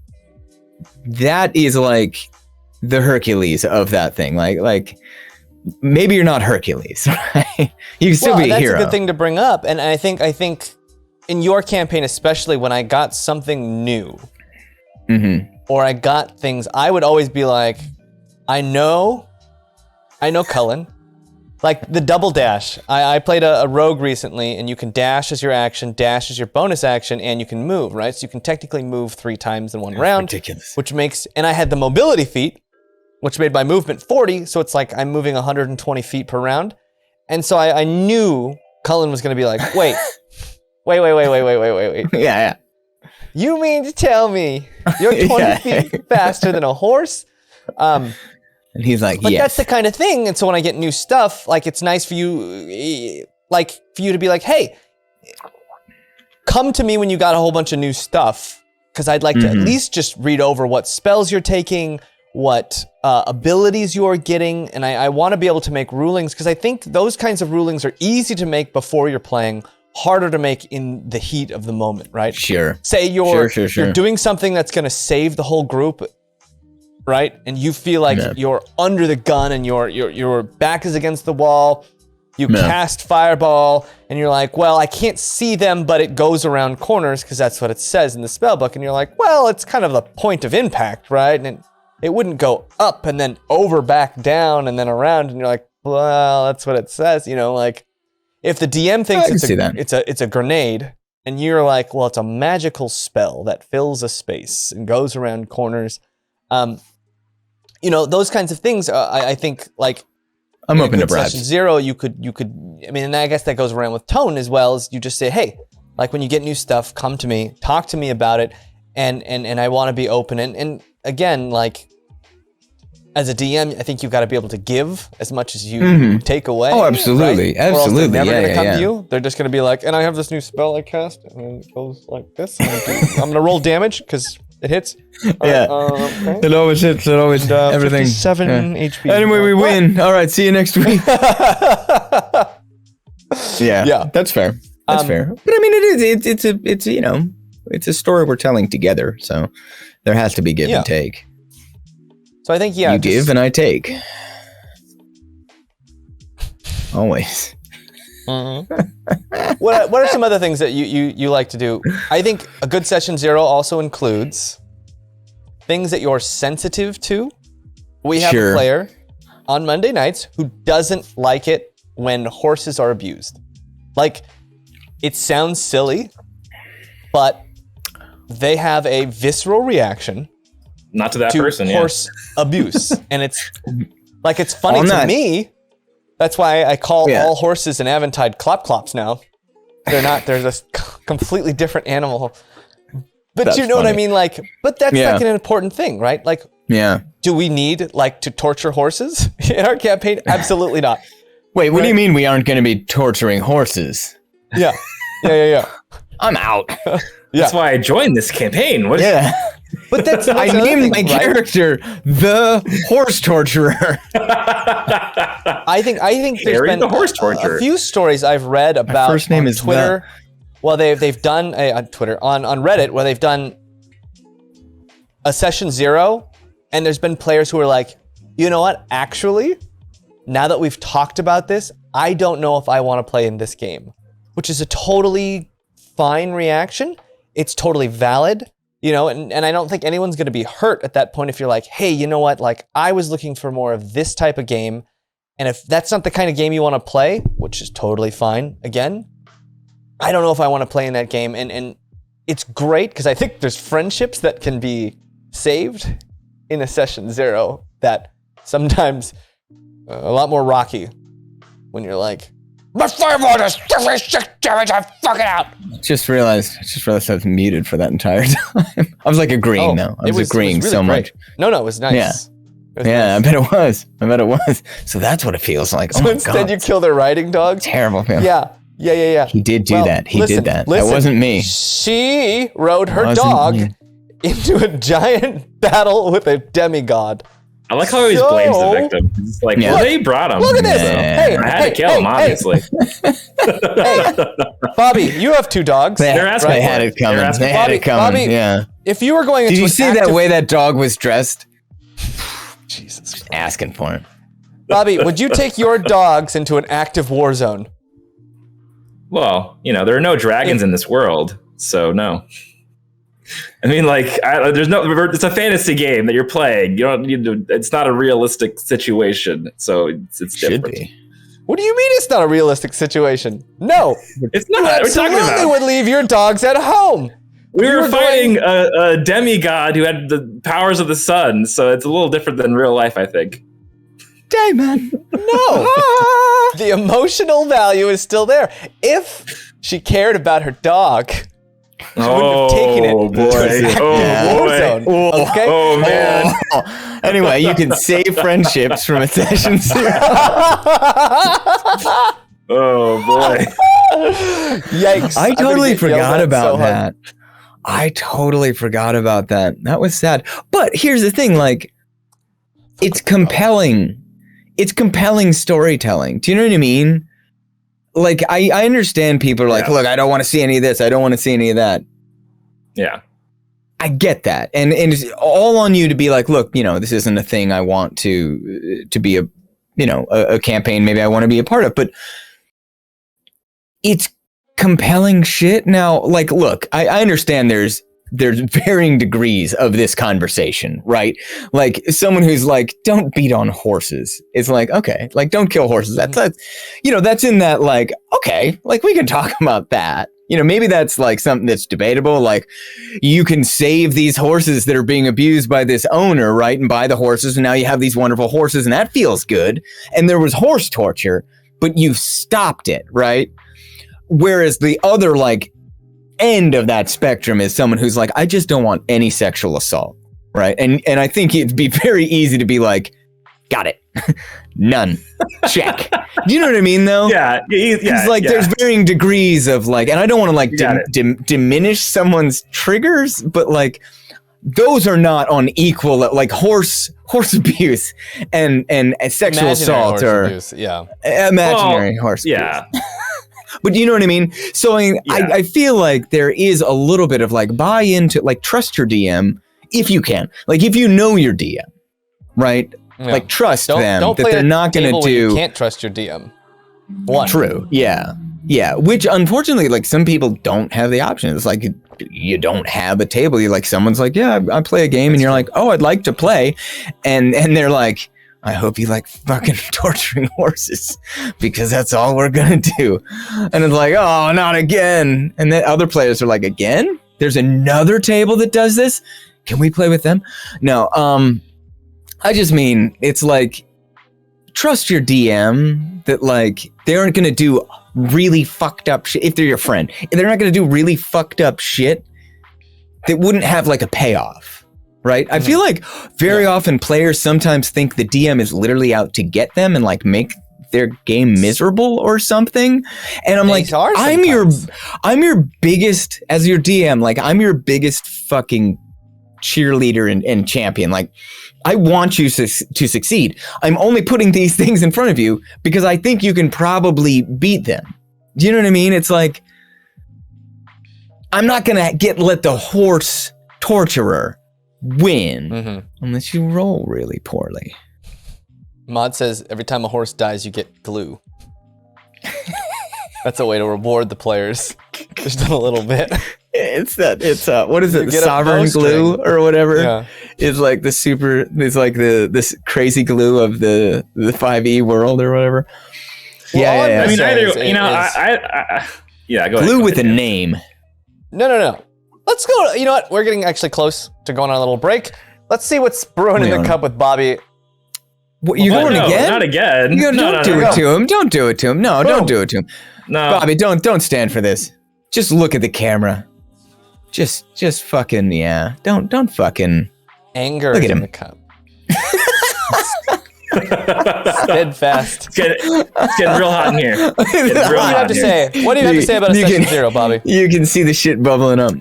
that is like the Hercules of that thing, like. Maybe you're not Hercules, right? You can still be a hero. That's a good thing to bring up, and I think in your campaign, especially when I got something new, or I got things, I would always be like, I know, Cullen, like the double dash. I played a rogue recently, and you can dash as your action, dash as your bonus action, and you can move, right? So you can technically move 3 times in one round, ridiculous. And I had the mobility feat, which made my movement 40, so it's like I'm moving 120 feet per round. And so I knew Cullen was going to be like, wait. Yeah. You mean to tell me you're 20 feet faster than a horse? And he's like, but yes. That's the kind of thing. And so when I get new stuff, like it's nice for you, to be like, hey, come to me when you got a whole bunch of new stuff. Because I'd like to at least just read over what spells you're taking, what abilities you're getting, and I want to be able to make rulings, because I think those kinds of rulings are easy to make before you're playing, harder to make in the heat of the moment, right? Sure. Say you're doing something that's going to save the whole group, right? And you feel like you're under the gun and your back is against the wall. You cast Fireball, and you're like, well, I can't see them, but it goes around corners, because that's what it says in the spellbook. And you're like, well, it's kind of the point of impact, right? And it wouldn't go up and then over, back down, and then around. And you're like, well, that's what it says. Like, if the DM thinks it's a grenade, and you're like, well, it's a magical spell that fills a space and goes around corners. Those kinds of things. I think like I'm open to bribes. Session 0, you could. And I guess that goes around with tone as well. As you just say, hey, like when you get new stuff, come to me, talk to me about it, and I want to be open. And again, like, as a DM, I think you've got to be able to give as much as you take away. Oh, absolutely. Right? Absolutely. Or else they're never going to come to you. They're just going to be like, and I have this new spell I cast, and it goes like this. I'm going to roll damage because it hits. Okay. It always hits. It always, everything. 57 HP. Anyway, we win. All right, see you next week. Yeah, that's fair. That's fair. But I mean, it's a story we're telling together, so there has to be give and take. So I think, you give and I take. Always. What are some other things that you like to do? I think a good session 0 also includes things that you're sensitive to. We have a player on Monday nights who doesn't like it when horses are abused. Like, it sounds silly, but they have a visceral reaction. Not to that person, horse abuse. And it's like, it's funny to me. That's why I call all horses in Aventide clop-clops now. They're this completely different animal. But that's what I mean? Like, but that's like an important thing, right? Like, do we need like to torture horses in our campaign? Absolutely not. Wait, what do you mean we aren't going to be torturing horses? Yeah. I'm out. That's why I joined this campaign. But that's I named my character the Horse Torturer. I think there's been the horse torturer. A few stories I've read about my first name is Twitter. Well, they've done on Twitter on Reddit where they've done a session 0, and there's been players who are like, you know what? Actually, now that we've talked about this, I don't know if I want to play in this game, which is a totally fine reaction. It's totally valid. And I don't think anyone's going to be hurt at that point if you're like, hey, you know what? Like, I was looking for more of this type of game. And if that's not the kind of game you want to play, which is totally fine, again, I don't know if I want to play in that game. And it's great because I think there's friendships that can be saved in a session 0 that sometimes a lot more rocky when you're like, my fireball is 6 damage, I'm fucking out. I just realized I was muted for that entire time. I was like agreeing though. I was agreeing really so much. No, it was nice. Yeah. Nice. I bet it was. So that's what it feels like. So instead you kill their riding dog? Terrible. Yeah. He did do that. He did that. That wasn't me. She rode her dog into a giant battle with a demigod. I like how he always blames the victim. It's like, well, they brought him. Look at this. Hey, I had to kill him, obviously. Hey, Bobby, you have 2 dogs. They had it coming. They had it coming. Bobby, yeah. If you were going into Did you see that way that dog was dressed? Jesus. Just asking for it. Bobby, would you take your dogs into an active war zone? Well, there are no dragons in this world, so no. I mean, like, it's a fantasy game that you're playing. You don't need to. It's not a realistic situation, so it's different. Should be. What do you mean it's not a realistic situation? No, it's not. You absolutely would leave your dogs at home. We were fighting a demigod who had the powers of the sun, so it's a little different than real life, I think. Damon, no. The emotional value is still there. If she cared about her dog, she wouldn't have taken it to an active war zone. Okay? Oh, man. Anyway, you can save friendships from a session 0. Oh, boy. Yikes. I totally forgot about that. I totally forgot about that. That was sad. But here's the thing, like, it's compelling. It's compelling storytelling. Do you know what I mean? Like, I understand people are like, look, I don't want to see any of this. I don't want to see any of that. Yeah. I get that. And it's all on you to be like, look, this isn't a thing I want to be a campaign maybe I want to be a part of. But it's compelling shit. Now, like, look, I understand there's varying degrees of this conversation, right? Like, someone who's like, don't beat on horses. It's like, okay, like, don't kill horses. That's in that, like, okay, like, we can talk about that. Maybe that's like something that's debatable. Like, you can save these horses that are being abused by this owner, right? And buy the horses. And now you have these wonderful horses and that feels good. And there was horse torture, but you stopped it, right? Whereas the other, like, end of that spectrum is someone who's like, I just don't want any sexual assault, right? And I think it'd be very easy to be like, got it, none, check. Do you know what I mean, though? Yeah. It's like there's varying degrees of, like, and I don't want to like diminish someone's triggers, but like those are not on equal, like horse abuse and sexual assault or imaginary horse abuse. Yeah. But you know what I mean? So I feel like there is a little bit of like buy into, like, trust your DM if you can. Like, if you know your DM, right? Yeah. Like, trust them that they're not going to do. You can't trust your DM. True. Yeah. Yeah. Which unfortunately, like, some people don't have the option. It's like you don't have a table. You're like, someone's like, yeah, I play a game, and you're like, oh, I'd like to play, and they're like, I hope you like fucking torturing horses because that's all we're going to do. And it's like, oh, not again. And then other players are like, again? There's another table that does this? Can we play with them? No. I just mean, it's like, trust your DM that, like, they aren't going to do really fucked up shit. If they're your friend, if they're not going to do really fucked up shit that wouldn't have like a payoff. Right? I feel like very often players sometimes think the DM is literally out to get them and like make their game miserable or something. And I'm like, I'm your biggest, as your DM, like, I'm your biggest fucking cheerleader and champion. Like, I want you to succeed. I'm only putting these things in front of you because I think you can probably beat them. Do you know what I mean? It's like, I'm not going to let the horse torturer win unless you roll really poorly. Mod says every time a horse dies, you get glue. That's a way to reward the players. Just a little bit. It's what is it? Sovereign glue or whatever. Yeah. It's like this crazy glue of the 5e world or whatever. Well, I mean, either go ahead. Glue with a name. No. Let's go. You know what? We're getting actually close to going on a little break. Let's see what's brewing in the cup with Bobby. What, you going again? Not again. Don't do it to him. Don't do it to him. No, don't do it to him. No, Bobby, don't stand for this. Just look at the camera. Just fucking Don't fucking anger. Look at him. In the cup. Steadfast. It's getting real hot in here. What do you have to say? What do you have to say about a session 0, Bobby? You can see the shit bubbling up.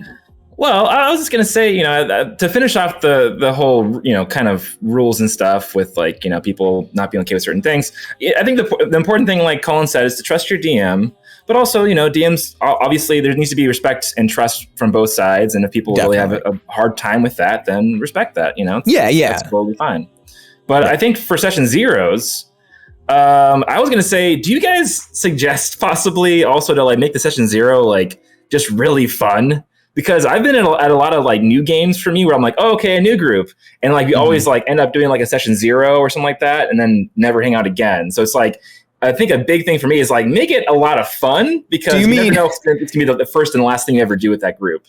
Well, I was just gonna say, to finish off the whole, kind of rules and stuff with like, people not being okay with certain things. I think the important thing, like Colin said, is to trust your DM, but also, DMs, obviously there needs to be respect and trust from both sides. And if people really have a hard time with that, then respect that, That's totally fine. But I think for session zeros, I was gonna say, do you guys suggest possibly also to like make the session zero like just really fun? Because I've been at a lot of like new games for me where I'm like, oh, okay, a new group. And like we always like end up doing like a session 0 or something like that and then never hang out again. So it's like, I think a big thing for me is like make it a lot of fun because you never know if it's gonna be the first and last thing you ever do with that group,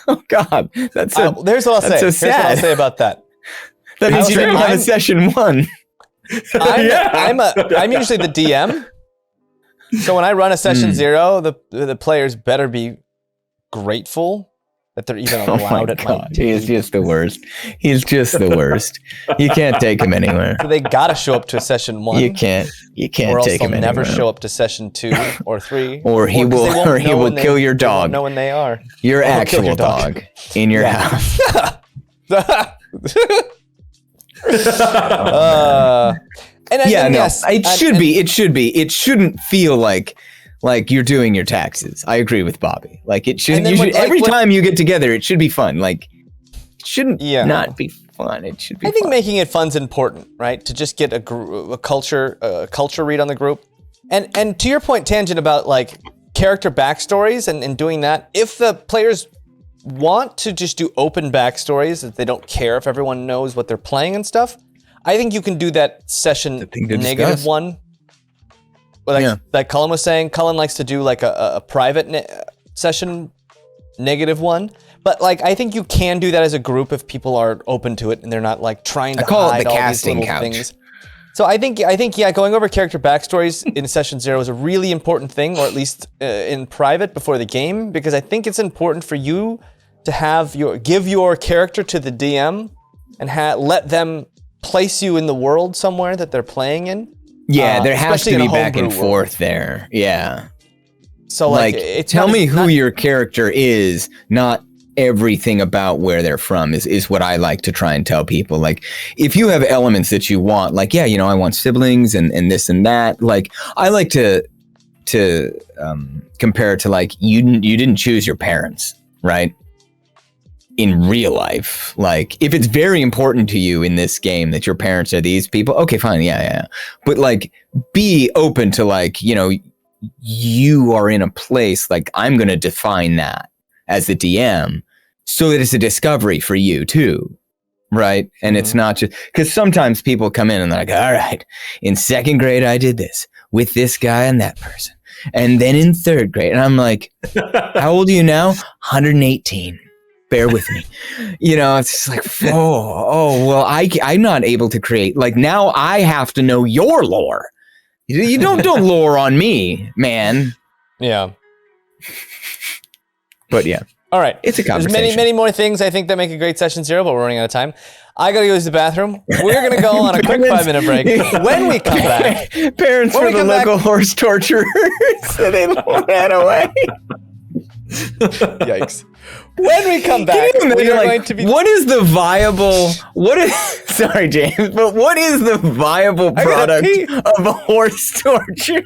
Oh God, that's here's what I'll say. Here's what I'll say about that. That means you didn't have a session 1. I'm usually the DM. So when I run a session 0, the players better be grateful that they're even allowed at my table. He's just the worst. He's just the worst. You can't take him anywhere. So they gotta show up to session 1. You can't take him anywhere. Or else they'll never show up to session 2 or 3. Or he will kill your dog. They won't know when they are. Your actual dog in your house. It shouldn't feel like you're doing your taxes. I agree with Bobby. Like it should. Every time you get together, it should be fun. Like it shouldn't not be fun. It should be. I think making it fun's important, right? To just get a culture read on the group, and to your point, Tangent, about like character backstories and doing that. If the players want to just do open backstories, that they don't care if everyone knows what they're playing and stuff, I think you can do that session -1. Like Cullen was saying, Cullen likes to do like a private session -1. But like, I think you can do that as a group if people are open to it and they're not like trying to hide all these little things. So I think going over character backstories in session 0 is a really important thing, or at least in private before the game, because I think it's important for you to give your character to the DM and let them place you in the world somewhere that they're playing in. Yeah, there has to be back and forth there. Yeah. So like tell me who your character is, not everything about where they're from is what I like to try and tell people. Like if you have elements that you want, like, I want siblings and this and that. Like I like to compare it to like, you didn't choose your parents, right? In real life, like if it's very important to you in this game that your parents are these people, okay, fine. Yeah. But like be open to like, you are in a place, like I'm going to define that as the DM so that it's a discovery for you too. Right. And it's not just because sometimes people come in and they're like, all right, in 2nd grade, I did this with this guy and that person. And then in 3rd grade, and I'm like, how old are you now? 118. Bear with me. It's just like, well, I'm not able to create, like now I have to know your lore. You don't lore on me, man. Yeah. But yeah. All right. It's a conversation. There's many more things I think that make a great session 0, but we're running out of time. I gotta go use the bathroom. We're gonna go on a quick 5-minute break. When we come back, parents for the local horse torturers, so they ran away. Yikes. When we come back, we are going to be... What is the viable... Sorry, James, but what is the viable product of a horse torture?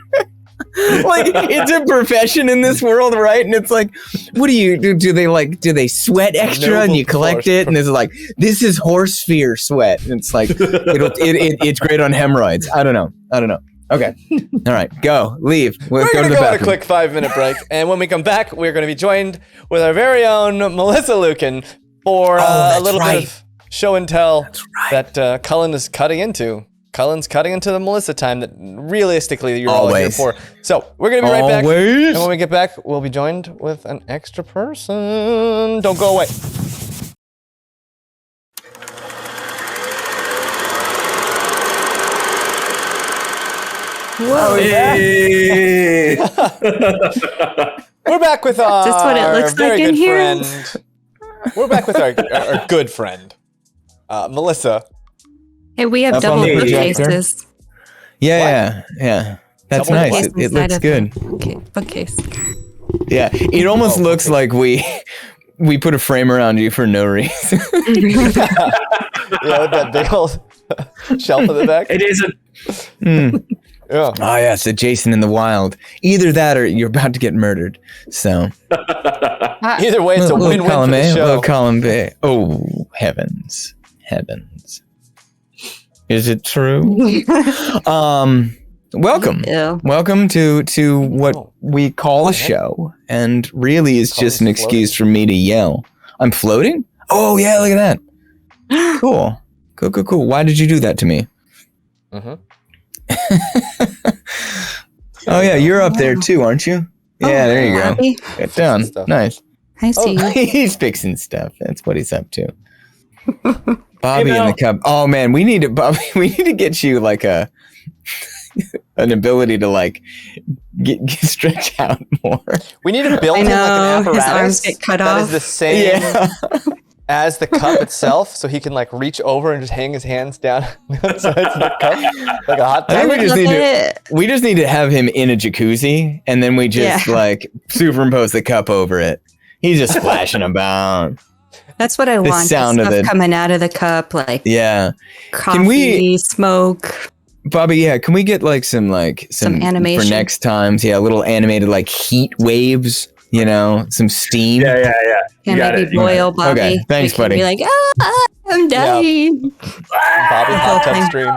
Like, it's a profession in this world, right? And it's like, what do you do? Do they sweat extra and you collect it? And it's like, this is horse fear sweat. And it's like, it's great on hemorrhoids. I don't know. Okay. All right. Leave. We're going to go on a quick 5-minute break. And when we come back, we're going to be joined with our very own Melissa Lueken for a little bit of show and tell that Cullen is cutting into. Cullen's cutting into the Melissa time that realistically you're all here for. So we're going to be right back. And when we get back, we'll be joined with an extra person. Don't go away. Whoa, hey. We're back with our Just what it looks very like good in here. friend. We're back with our good friend, Melissa. Hey, we have double bookcases. Yeah. That's Double nice. It looks good. Okay, bookcase. Yeah, it almost looks like we we put a frame around you for no reason. Yeah, with that big old shelf in the back. It is a Yeah. Oh yeah, so Jason in the wild. Either that or you're about to get murdered. So Either way, it's a little win-win column for the A, show. little column B. Oh heavens. Is it true? Welcome. Yeah. Welcome to what we call a show, and really is just an excuse for me to yell. I'm floating? Oh yeah, look at that. Cool. Why did you do that to me? Mhm. Oh yeah, you're up there too, aren't you? Yeah, there you go. Bobby. Get down. Stuff. Nice. I see you. He's fixing stuff. That's what he's up to. Bobby Hey, in Mel. the cup. Oh man, we need to get you like an ability to like get stretch out more. We need to build I him like know, an his apparatus arms get cut that is off. the same Yeah. as the cup itself, so he can like reach over and just hang his hands down outside the cup like a hot I tub. think Look we just need to have him in a jacuzzi, and then we just like superimpose the cup over it. He's just splashing about. That's what I The want. sound of Stuff it. coming out of the cup, like Yeah, coffee, smoke. Bobby. Yeah, can we get like some animation. for next times? Yeah, little animated like heat waves. You know, some steam. yeah. You And got maybe it. You got it. boil Bobby. Okay, thanks, Make him buddy. Be like, I'm dying. Bobby hot tub stream.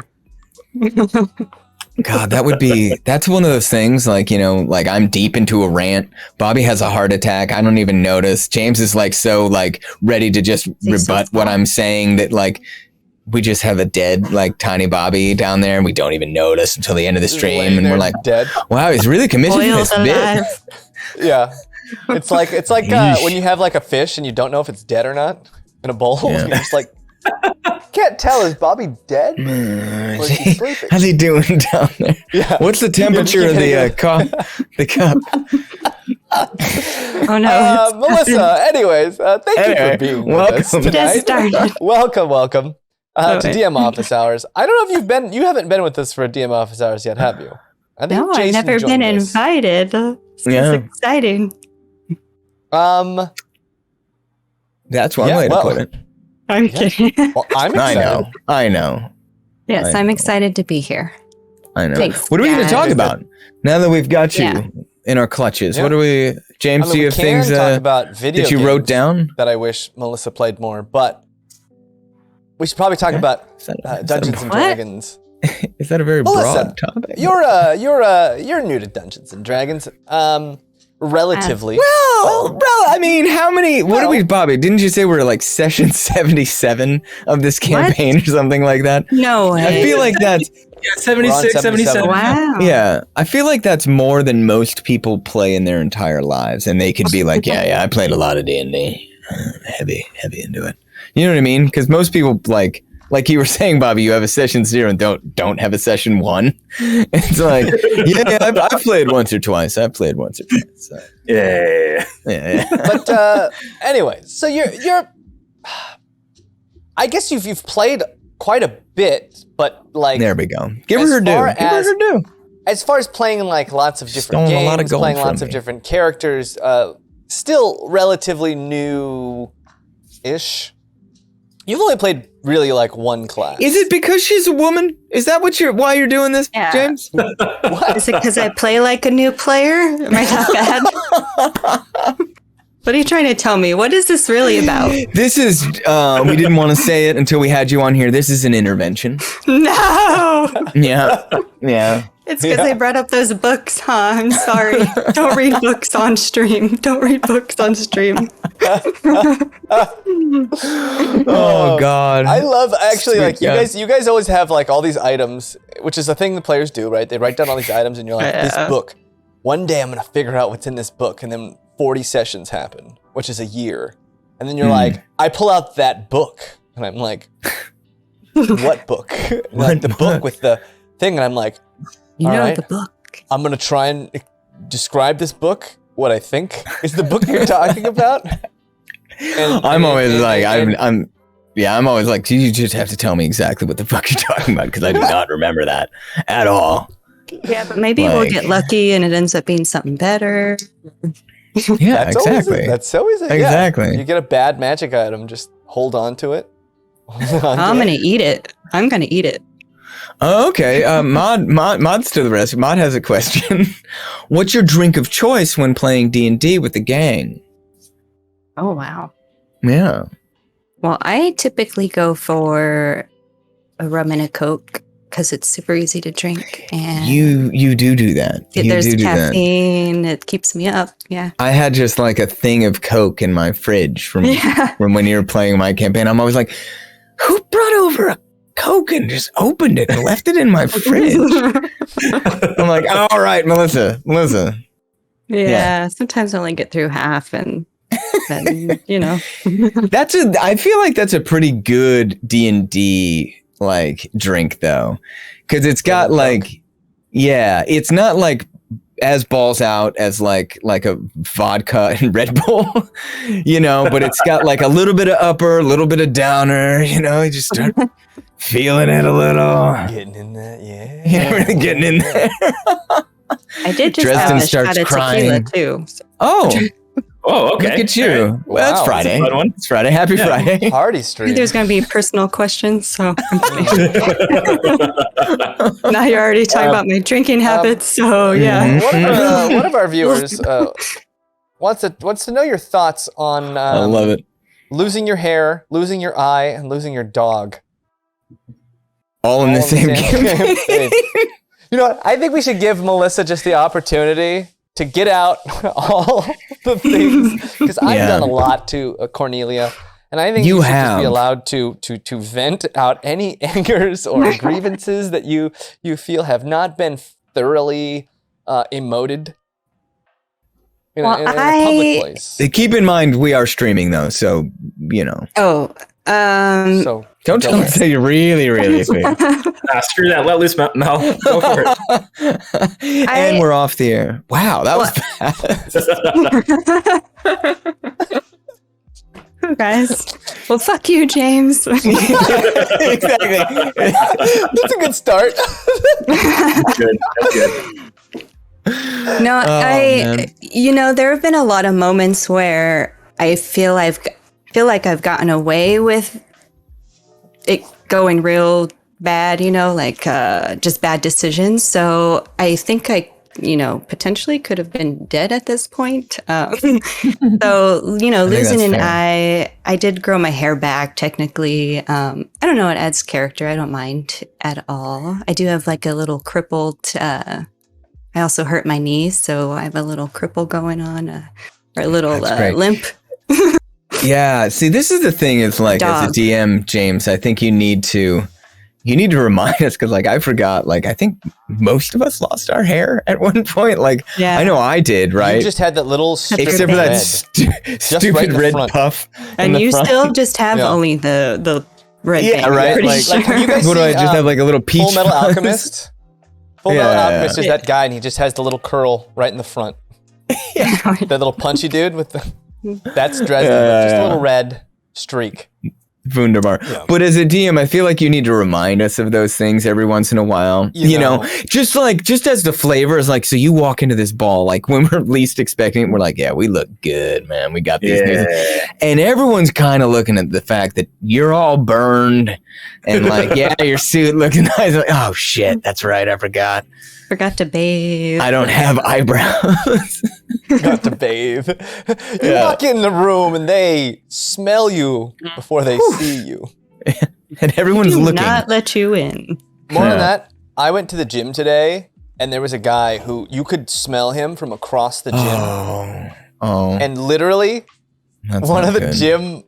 God, that's one of those things like, you know, like I'm deep into a rant. Bobby has a heart attack. I don't even notice. James is like so like ready to just rebut what I'm saying that like we just have a dead like tiny Bobby down there and we don't even notice until the end of the Just stream. laying And we're there like, dead. wow, he's really committed to Boiled this bit. alive. Yeah. It's like Yeesh. when you have like a fish and you don't know if it's dead or not in a bowl. Yeah. You're just like, can't tell. Is Bobby dead? Or is he sleeping? How's he doing down there? Yeah. What's the temperature of the cup? The cup. Oh no. Melissa, anyways, thank you for being with us welcome. Just tonight. started. Welcome to Okay. DM Office Hours. I don't know if you haven't been with us for DM Office Hours yet, have you? I think No, I've Jason never been joined us. invited. This Yeah. is exciting. That's one Yeah, way to well, put it. I'm Yeah. kidding. Well, I'm I excited. know. I know. Yes, I I'm know. excited to be here. I know. Thanks, What are we going to guys. talk about now that we've got you Yeah. in our clutches? Yeah. What do we, James? I mean, do you we have can things talk about video that you wrote games down? that I wish Melissa played more, but we should probably talk Okay. about Is that, Dungeons and What? Dragons. is that a very Melissa, broad topic? You're new to Dungeons and Dragons. Relatively. Well, bro, I mean, how many? What are we, Bobby? Didn't you say we're like session 77 of this campaign or something like that? No way. I feel like that's 76, 77. Wow. yeah. I feel like that's more than most people play in their entire lives, and they could be like, yeah, I played a lot of D&D, heavy into it. You know what I mean? Because most people like you were saying, Bobby, you have a session 0 and don't have a session 1. It's like, yeah, I've played once or twice. So, Yeah. yeah. But anyway, so you're I guess you've played quite a bit, but like There we go. Give her As her due. far Give her her due. as far as playing like lots of different Stolen a games, lot of gold playing from lots of me. different characters, still relatively new-ish. You've only played really like one class. Is it because she's a woman? Is that why you're doing this, Yeah. James? Is it because I play like a new player? Am I that bad? What are you trying to tell me? What is this really about? This is, we didn't want to say it until we had you on here. This is an intervention. No! Yeah. It's because I brought up those books, huh? I'm sorry. Don't read books on stream. Don't read books on stream. Oh, God. I love actually Sweet like God. you guys always have like all these items, which is a thing the players do, right? They write down all these items and you're like, this Yeah. book. One day I'm gonna figure out what's in this book, and then 40 sessions happen, which is a year. And then you're like, I pull out that book, and I'm like, what book? And like the book with the thing, and I'm like, You all know right, the book. I'm gonna try and describe this book, what I think is the book you're talking about. And- I'm always and- like, and- I'm always like, you just have to tell me exactly what the fuck you're talking about because I do not remember that at all. Yeah, but maybe we'll Like- get lucky and it ends up being something better. Yeah, That's always it. Exactly. Yeah. You get a bad magic item, just hold on to it. I'm gonna eat it. I'm gonna eat it. Oh, okay. Mod's to the rescue. Mod has a question. What's your drink of choice when playing D&D with the gang? Oh wow. Yeah. Well, I typically go for a rum and a Coke because it's super easy to drink, and You do that. there's do that. caffeine. It keeps me up. Yeah. I had just like a thing of Coke in my fridge from when you were playing my campaign. I'm always like, who brought over a Coke and just opened it and left it in my fridge? I'm like, all right, Melissa. Yeah. Sometimes I only get through half, and then I feel like that's a pretty good D&D like drink though, because it's got like, it's not like as balls out as like a vodka and Red Bull, but it's got like a little bit of upper, a little bit of downer, you just start feeling it a little. Getting in that, Really getting in there. I did just Dresden have a starts shot of crying. tequila too. So. Oh, okay. Look at you. All right. Well, that's Wow. Friday. That's a fun one. It's Friday. Happy Friday. Party I stream. think there's going to be personal questions, so now you're already talking about my drinking habits. So yeah, One of our viewers wants to know your thoughts on I love it. losing your hair, losing your eye, and losing your dog. All in the All same campaign. game. You know what? I think we should give Melissa just the opportunity to get out all the things, because I've done a lot to Cornelia, and I think you should just be allowed to vent out any angers or grievances that you feel have not been thoroughly emoted in a public place. Keep in mind, we are streaming though, so Oh, So don't tell us that you really, really feel. Screw that. Let loose, Mel. Go for it. And we're off the air. Wow, that was fast. guys. Well, fuck you, James. Exactly. that's a good start. Good. That's good. No, man. there have been a lot of moments where I feel like I've gotten away with it going real bad, just bad decisions. So I think I, potentially could have been dead at this point. So, losing an eye, I did grow my hair back technically. I don't know, it adds character. I don't mind at all. I do have like a little crippled, I also hurt my knee, so I have a little cripple going on, or a little limp. Yeah, see, this is the thing is like, as a DM, James, I think you need to remind us, because like I forgot, like I think most of us lost our hair at one point. Like I know I did, right? You just had that little except for that stupid red puff. And you still just have only the red band. Yeah, right. Pretty Like, sure. you guys what do I see, just have like a little peach? Full Metal fuzz? Alchemist. Full Metal Alchemist is that guy, and he just has the little curl right in the front. That little punchy dude with that's Dresden, just a little red streak. Wunderbar. Yeah. But as a DM, I feel like you need to remind us of those things every once in a while. You know, just as the flavor is like, so you walk into this ball, like when we're least expecting it, we're like, yeah, we look good, man. We got these things. And everyone's kind of looking at the fact that you're all burned and like, yeah, your suit looking nice. Like, oh shit, that's right. I forgot to bathe. I don't have eyebrows. Got to bathe. You walk in the room and they smell you before they see you. And everyone's looking. Not let you in. More than that, I went to the gym today and there was a guy who you could smell him from across the gym. Oh. And literally, one of the gym,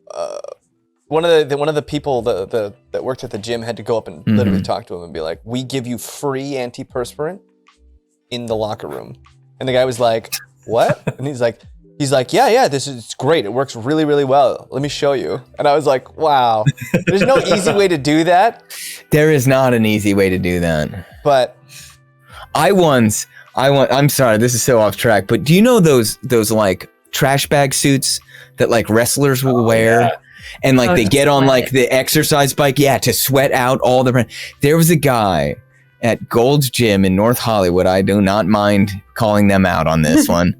one of the people that worked at the gym had to go up and literally talk to him and be like, "We give you free antiperspirant in the locker room." And the guy was like, "What?" And he's like, yeah, it's great. It works really, really well. Let me show you. And I was like, wow, there's no easy way to do that. There is not an easy way to do that. But I'm sorry, this is so off track, but do you know those like trash bag suits that like wrestlers will wear? Yeah. And like they get on like the exercise bike, to sweat out all the. There was a guy at Gold's Gym in North Hollywood. I do not mind calling them out on this one.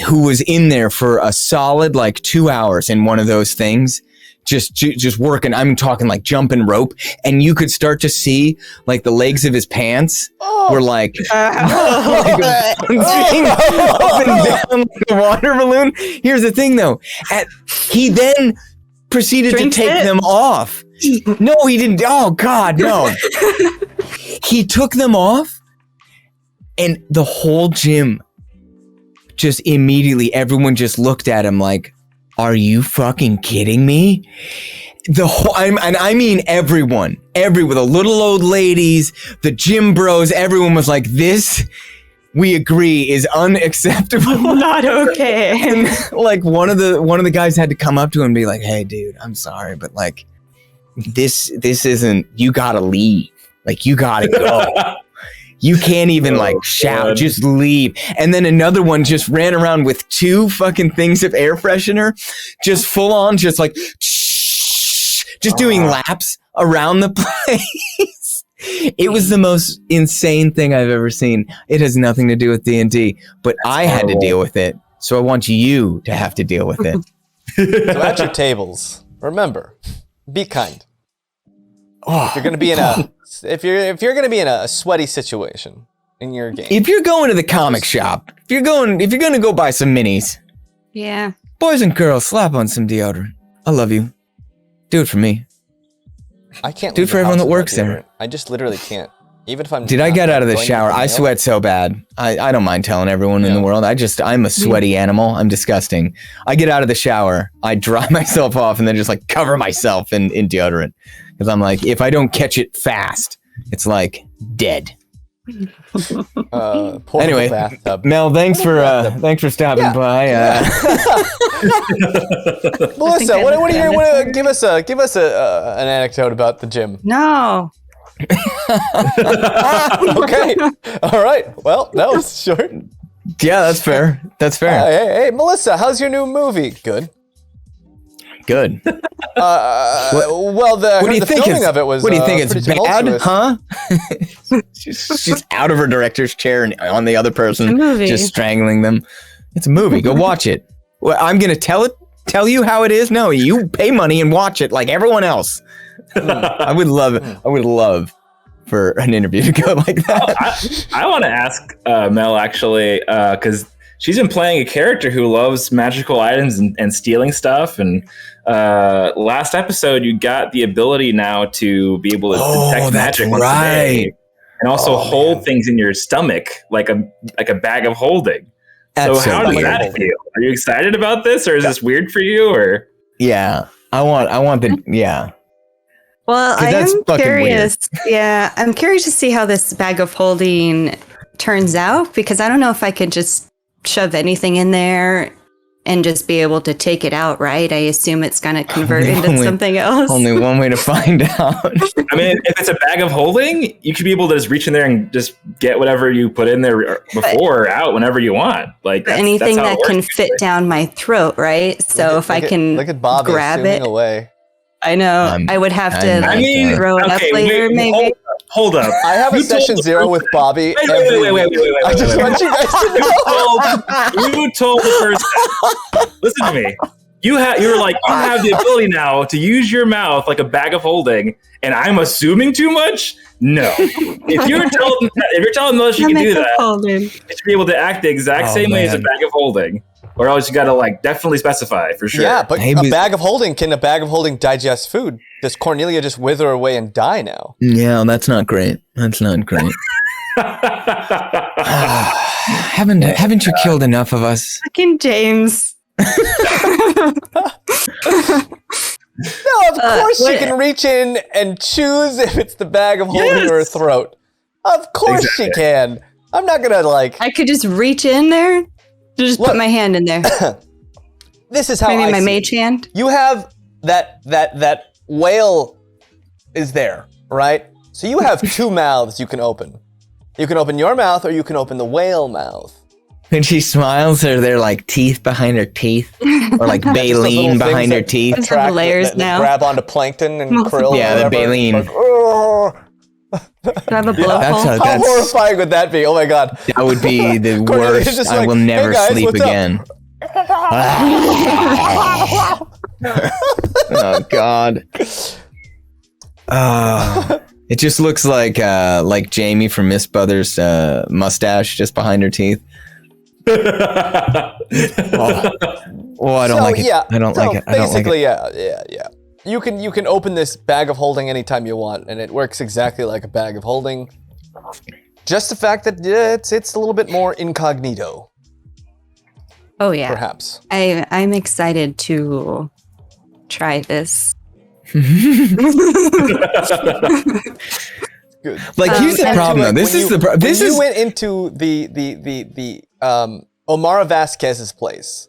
Who was in there for a solid like 2 hours in one of those things, just working. I'm talking like jumping rope, and you could start to see like the legs of his pants were like, like bouncing up and down like a water balloon. Here's the thing though, he then proceeded to take them off. No, he didn't. Oh God, no. He took them off, and the whole gym just immediately, everyone just looked at him like, are you fucking kidding me? The whole, I mean everyone, the little old ladies, the gym bros, everyone was like, this, we agree, is unacceptable. Not okay. And like one of the guys had to come up to him and be like, hey dude, I'm sorry, but like this isn't, you gotta leave. Like you gotta go. You can't even like shout, God. Just leave. And then another one just ran around with 2 fucking things of air freshener, just full on, just like, just doing laps around the place. It was the most insane thing I've ever seen. It has nothing to do with D&D, but I had to deal with it. So I want you to have to deal with it. So at your tables, remember, be kind. If you're going to be in if you're going to be in a sweaty situation in your game. If you're going to the comic shop, if you're going to go buy some minis. Yeah. Boys and girls, slap on some deodorant. I love you. Do it for me. I can't do it for everyone that works there. I just literally can't. Even if I'm I get out of the shower, I sweat so bad. I don't mind telling everyone in the world. I'm a sweaty animal. I'm disgusting. I get out of the shower, I dry myself off, and then just like cover myself in deodorant. Because I'm like, if I don't catch it fast, it's like dead. Anyway, Mel, thanks for stopping by. Melissa, what are you? Give us an anecdote about the gym. No. Okay. All right. Well, that was short. Yeah, that's fair. Hey, Melissa, how's your new movie? Good. Well, the filming of it was. What do you think? It's bad, tumultuous. Huh? she's out of her director's chair and on the other person, just strangling them. It's a movie. Go watch it. Well, I'm gonna tell you how it is. No, you pay money and watch it like everyone else. I would love for an interview to go like that. I want to ask Mel actually, because she's been playing a character who loves magical items and stealing stuff. And last episode, you got the ability now to be able to detect magic once a day, and also hold things in your stomach like a bag of holding. That's so how does that feel? Are you excited about this, or is this weird for you? Or I want the Well, I am curious. Yeah, I'm curious to see how this bag of holding turns out, because I don't know if I could just shove anything in there and just be able to take it out, right? I assume it's going to convert into something else. Only one way to find out. I mean, if it's a bag of holding, you should be able to just reach in there and just get whatever you put in there before out whenever you want. Like anything that can fit down my throat, right? So if I can grab it away. I know. I would have to throw it up later, maybe. Hold up. I have a session 0 with Bobby. Wait. I just want you guys to know. You told the person. Listen to me. You were like, you have the ability now to use your mouth like a bag of holding, and I'm assuming too much? No. If you're telling Melissa she can do that, you should be able to act the exact same way as a bag of holding. Or else you gotta like definitely specify for sure. Yeah, but can a bag of holding digest food? Does Cornelia just wither away and die now? Yeah, that's not great. Haven't you killed enough of us? Fucking James. No, of course she can reach in and choose if it's the bag of holding or her throat. Of course she can. I'm not gonna I could just reach in there. Just put my hand in there. This is how maybe my mage hand. You have that whale is there, right? So you have 2 mouths you can open. You can open your mouth, or you can open the whale mouth. When she smiles, are there like teeth behind her teeth, or like baleen behind her teeth? Have layers now. Grab onto plankton and krill. Yeah, the baleen. Do I have a blowhole? How horrifying would that be? Oh my god. That would be the Cornelius is worst. just I like, will never "Hey guys, sleep what's up?" again. Oh God. It just looks like Jamie from Miss Brothers' mustache just behind her teeth. Oh, I don't like it. Yeah, I don't like it. I don't like basically, it. yeah. You can open this bag of holding anytime you want, and it works exactly like a bag of holding. Just the fact that it's a little bit more incognito. Oh yeah. Perhaps. I'm excited to try this. Good. Like here's the problem though. This you went into the Omara Vasquez's place,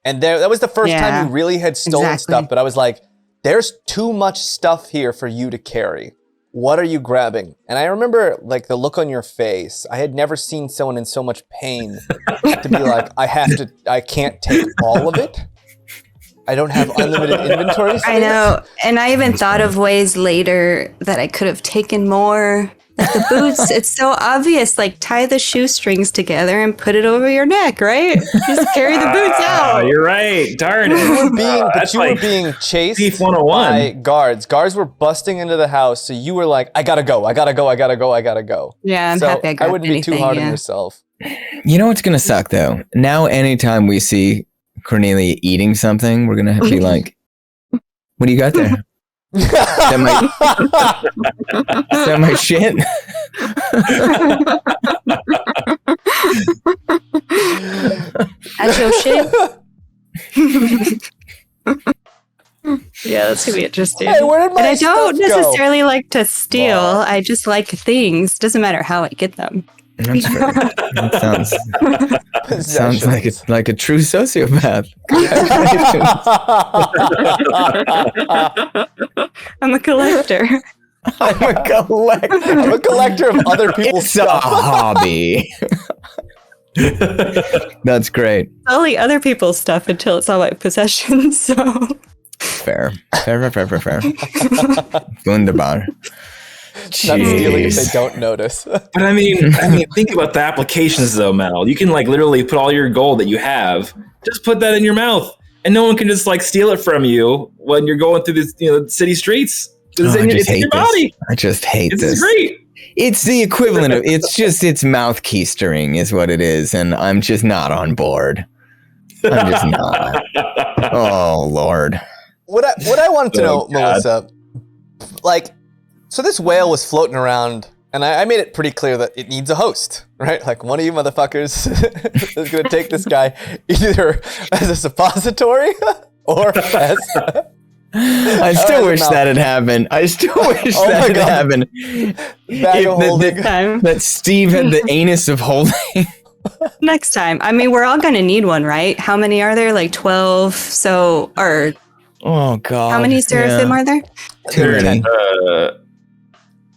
and that was the first time you really had stolen stuff. But I was like, there's too much stuff here for you to carry. What are you grabbing? And I remember like the look on your face. I had never seen someone in so much pain to be like, I can't take all of it. I don't have unlimited inventory space. I know. And I even thought of ways later that I could have taken more. Like the boots, it's so obvious. Like tie the shoestrings together and put it over your neck, right? Just carry the boots out. You're right. Darn it. You were being chased Thief 101. by guards. Guards were busting into the house, so you were like, I gotta go. Yeah, I'm happy I grabbed wouldn't be too anything, hard on yeah. yourself. You know what's gonna suck though? Now anytime we see Cornelia eating something, we're gonna have to be like, what do you got there? Is that my shit? That's your shit? Yeah, that's gonna be interesting. Hey, where did my And I don't stuff go? necessarily like to steal. I just like things. Doesn't matter how I get them. That's fair. That sounds like a true sociopath. I'm a collector. I'm a collector. I'm a collector of other people's It's a stuff. hobby. That's great. Only other people's stuff until it's all my possessions. So Fair. Wunderbar. Not stealing if they Jeez. don't notice. But I mean, think about the applications though, Mel. You can like literally put all your gold that you have, just put that in your mouth, and no one can just like steal it from you when you're going through this, city streets. It's in your body. I just hate This this. is great. It's the equivalent of it's mouth keistering is what it is, and I'm just not on board. I'm just not. Oh Lord. What I wanted to know, God. Melissa, like, so this whale was floating around, and I made it pretty clear that it needs a host, right? Like, one of you motherfuckers is going to take this guy either as a suppository or as... I still wish that had happened. I still wish Oh that my had God. happened. Bag of holding. That Steve had the anus of holding. next time. I mean, we're all going to need one, right? How many are there? Like 12. So, or Oh God. how many seraphim are there? Too many.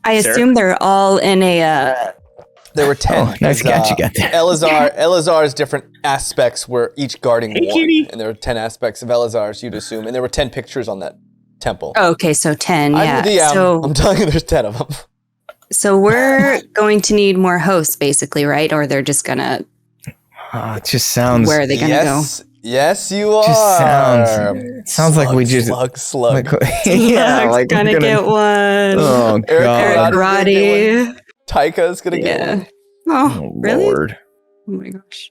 I assume they're all in a... There were 10. Oh, nice catch you got there. Elazar's different aspects were each guarding Hey, one. kitty. And there were 10 aspects of Elazar's, you'd assume. And there were 10 pictures on that temple. Oh, okay, so 10. I'm Yeah. the DM. So, I'm telling you there's 10 of them. so we're going to need more hosts, basically, right? Or they're just gonna... Oh, it just sounds. Where are they gonna go? Yes, you are. Just sounds like we just. Slug. Like, yeah, Luck's like we're gonna get one. Oh Eric God. Eric Roddy. Taika's gonna get Yeah. one. Oh, Oh, really? Lord. Oh my gosh.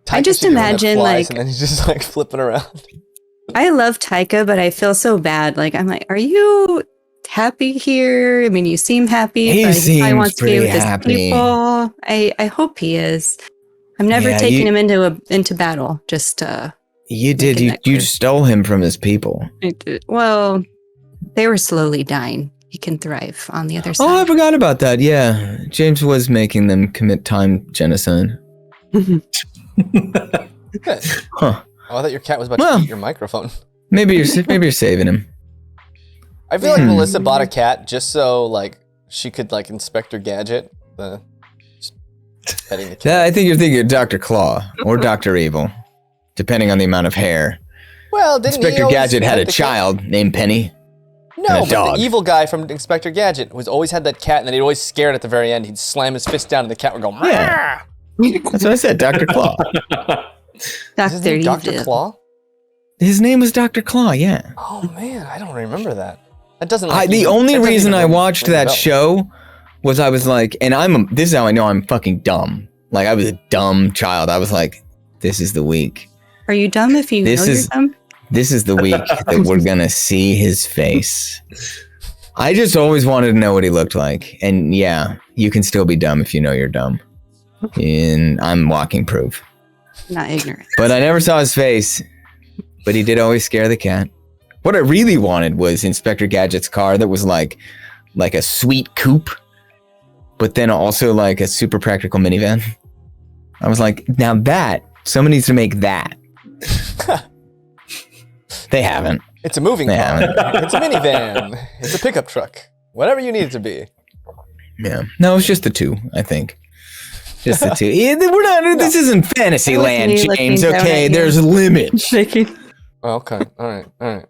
Taika I just should be one that imagine, flies, like- and then he's just like flipping around. I love Taika, but I feel so bad. Like, I'm like, are you happy here? I mean, you seem happy. He but probably seems wants to be pretty with his happy. people. I hope he is. I'm never Yeah, taking you- him into battle. Just You did. Making You that clear. stole him from his people. well, they were slowly dying. He can thrive on the other side. Oh, I forgot about that. Yeah, James was making them commit time genocide. Good. Huh. Oh, I thought your cat was about Well. to eat your microphone. Maybe you're saving him. I feel like Melissa bought a cat just so like she could like inspect her gadget. Just petting the cat. Yeah, I think you're thinking of Dr. Claw or Dr. Evil, depending on the amount of hair. Well, didn't he Inspector always Gadget had pet a the cat? child named Penny. No, but dog. the evil guy from Inspector Gadget was always had that cat, and then he'd always scared at the very end. He'd slam his fist down, and the cat would go. Yeah. That's what I said, Dr. Claw. Is his name Dr. Claw? His name was Dr. Claw, yeah. Oh man, I don't remember that. That doesn't. The only reason I watched that show was I was like, and this is how I know I'm fucking dumb. Like, I was a dumb child. I was like, this is the week. Are you dumb if you know you're dumb? This is the week that we're gonna see his face. I just always wanted to know what he looked like. And yeah, you can still be dumb if you know you're dumb. And I'm walking proof. Not ignorant. But I never saw his face. But he did always scare the cat. What I really wanted was Inspector Gadget's car that was like a sweet coupe, but then also like a super practical minivan. I was like, now that, someone needs to make that. They haven't. It's a moving car. It's a minivan. It's a pickup truck. Whatever you need it to be. Yeah. No, it's just the two, I think. Just the two. Yeah, we're not. This isn't fantasy land, James. Okay, there's limits. Shaking. Oh, okay. All right.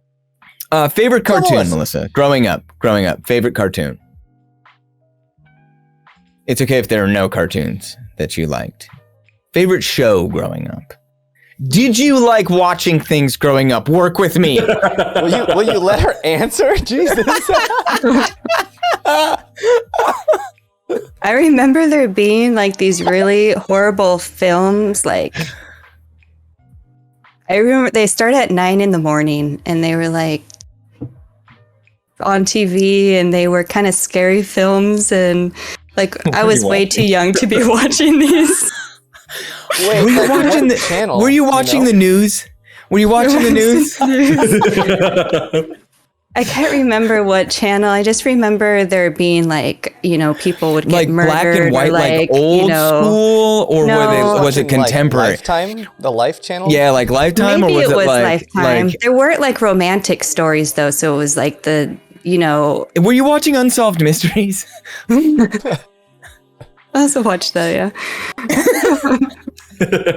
Favorite cartoon, Melissa. Growing up. Favorite cartoon. It's okay if there are no cartoons that you liked. Favorite show growing up. Did you like watching things growing up? Work with me. Will you let her answer? Jesus. I remember there being like these really horrible films. Like, I remember they started at 9 a.m. and they were like on TV, and they were kind of scary films. And like, I was way too young to be watching these. Wait, were you watching the channel? Were you watching the news? Were you watching the news? I can't remember what channel. I just remember there being like, people would get like murdered. Black and white, like old school, or was it contemporary? Like Lifetime, the Life channel. Yeah, like Lifetime, maybe or was it was like Lifetime? There weren't like romantic stories though, so it was like the. Were you watching Unsolved Mysteries? I also watched that, yeah.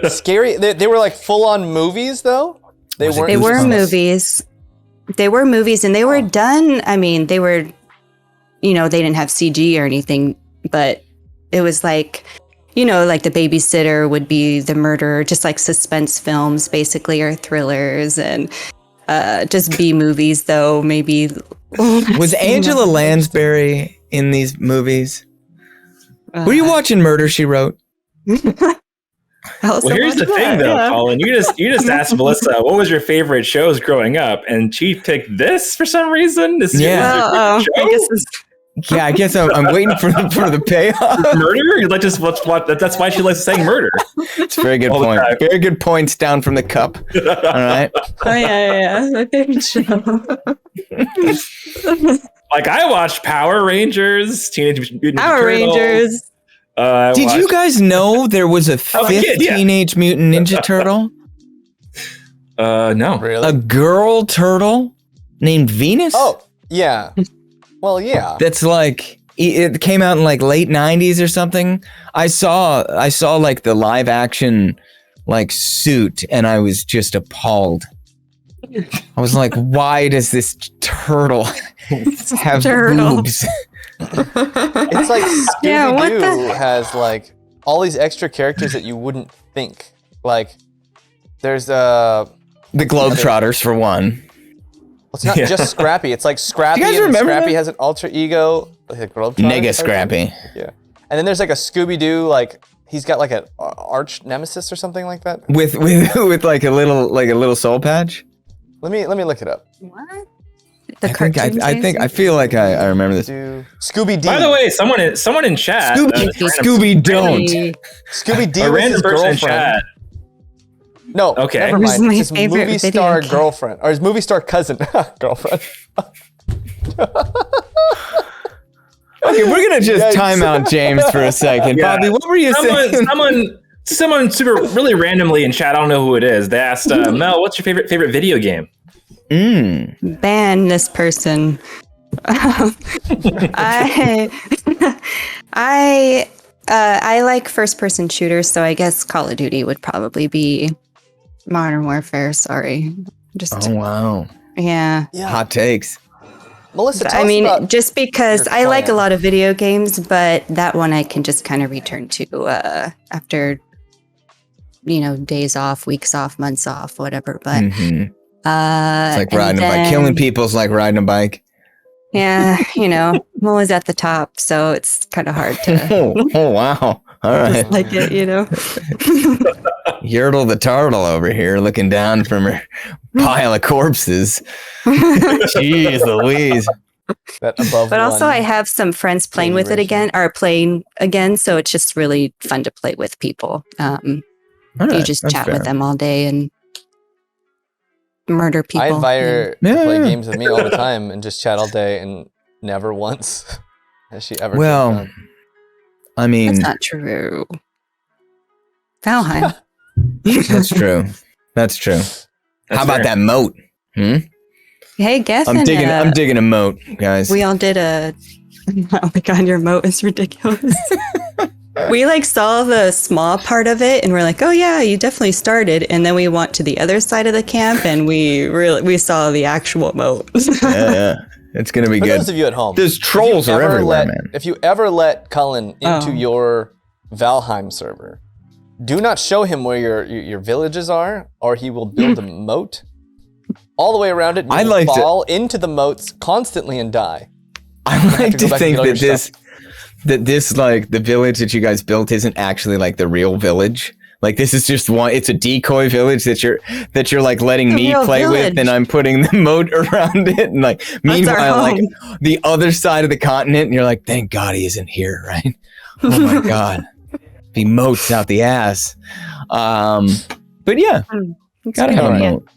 Scary. They were like full on movies though. They were movies. They were movies, and they were done. I mean, they were, they didn't have CG or anything, but it was like, like the babysitter would be the murderer, just like suspense films, basically, or thrillers, and just B movies, though, maybe. Was Angela Lansbury in these movies? Were you watching Murder, She Wrote? Well, here's the thing, though, Colin. You just asked Melissa what was your favorite shows growing up, and she picked this for some reason. I guess I'm waiting for the payoff. Murder? That's why she likes saying murder. It's a very good point. Very good points down from the cup. All right. Oh yeah. My favorite show. Like, I watched Power Rangers, Teenage Mutant Ninja Rangers. Did you guys know there was a fifth Teenage Mutant Ninja Turtle? No. Really? A girl turtle named Venus? Oh, yeah. Well, yeah. That's like, it came out in like late 90s or something. I saw like the live action like suit, and I was just appalled. I was like, why does this turtle have boobs? It's like Scooby-Doo has like all these extra characters that you wouldn't think. Like, there's the Globetrotters for one. Well, it's not just Scrappy. It's like Scrappy. Do you guys remember Scrappy that? has an alter ego. Like Nega Scrappy. Yeah. And then there's like a Scooby-Doo, like he's got like an arch nemesis or something like that. With like a little soul patch. Let me look it up. What? I feel like I remember this. Scooby-Doo. By the way, someone in chat. Scooby don't. Scooby-Doo. A random person in chat. No, okay. Never mind. It's his movie star girlfriend, or his movie star cousin, girlfriend. Okay, we're gonna just time out James for a second. Yeah. Bobby, what were you saying? Someone really randomly in chat. I don't know who it is. They asked Mel, "What's your favorite video game?" Ban this person. I like first person shooters, so I guess Call of Duty would probably be Modern Warfare. Sorry, Oh wow. Yeah. Hot takes. Melissa, tell I us mean, about just because your I like a plan. lot of video games, but that one I can just kind of return to after, days off, weeks off, months off, whatever. But Mhm. It's like and riding a bike. then- Killing people's like riding a bike. Yeah, I'm always at the top, so it's kind of hard to Oh, wow. All right. just like it, Yertle the turtle over here looking down from her pile of corpses. Jeez Louise. That above But also, one. I have some friends playing with it Generation. playing again, so it's just really fun to play with people. All You right, just that's chat fair. with them all day and murder people. I invite her to Yeah, play yeah. games with me all the time and just chat all day, and never once has she ever. Well, turned on. I mean, That's not true. Valheim. that's true. That's true. How about that moat? Hey, Geth I'm and digging a moat, guys. we all did a. Oh my god, your moat is ridiculous. We saw the small part of it, and we're like, "Oh yeah, you definitely started." And then we went to the other side of the camp, and we saw the actual moat. yeah. It's gonna be For good. those of you at home, There's if you trolls are ever everywhere, let- man. If you ever let Cullen into Oh. your Valheim server, do not show him where your villages are, or he will build a moat all the way around it. And I you like to- fall into the moats constantly and die. I have like to to go back and think get all that your this the village that you guys built isn't actually the real village. This is just it's a decoy village that you're letting The me real play with, village. and I'm putting the moat around it, and meanwhile home. the other side of the continent, and you're like, thank God he isn't here, right? Oh my God, be moats out the ass. But yeah, It's gotta a good have a idea. moat.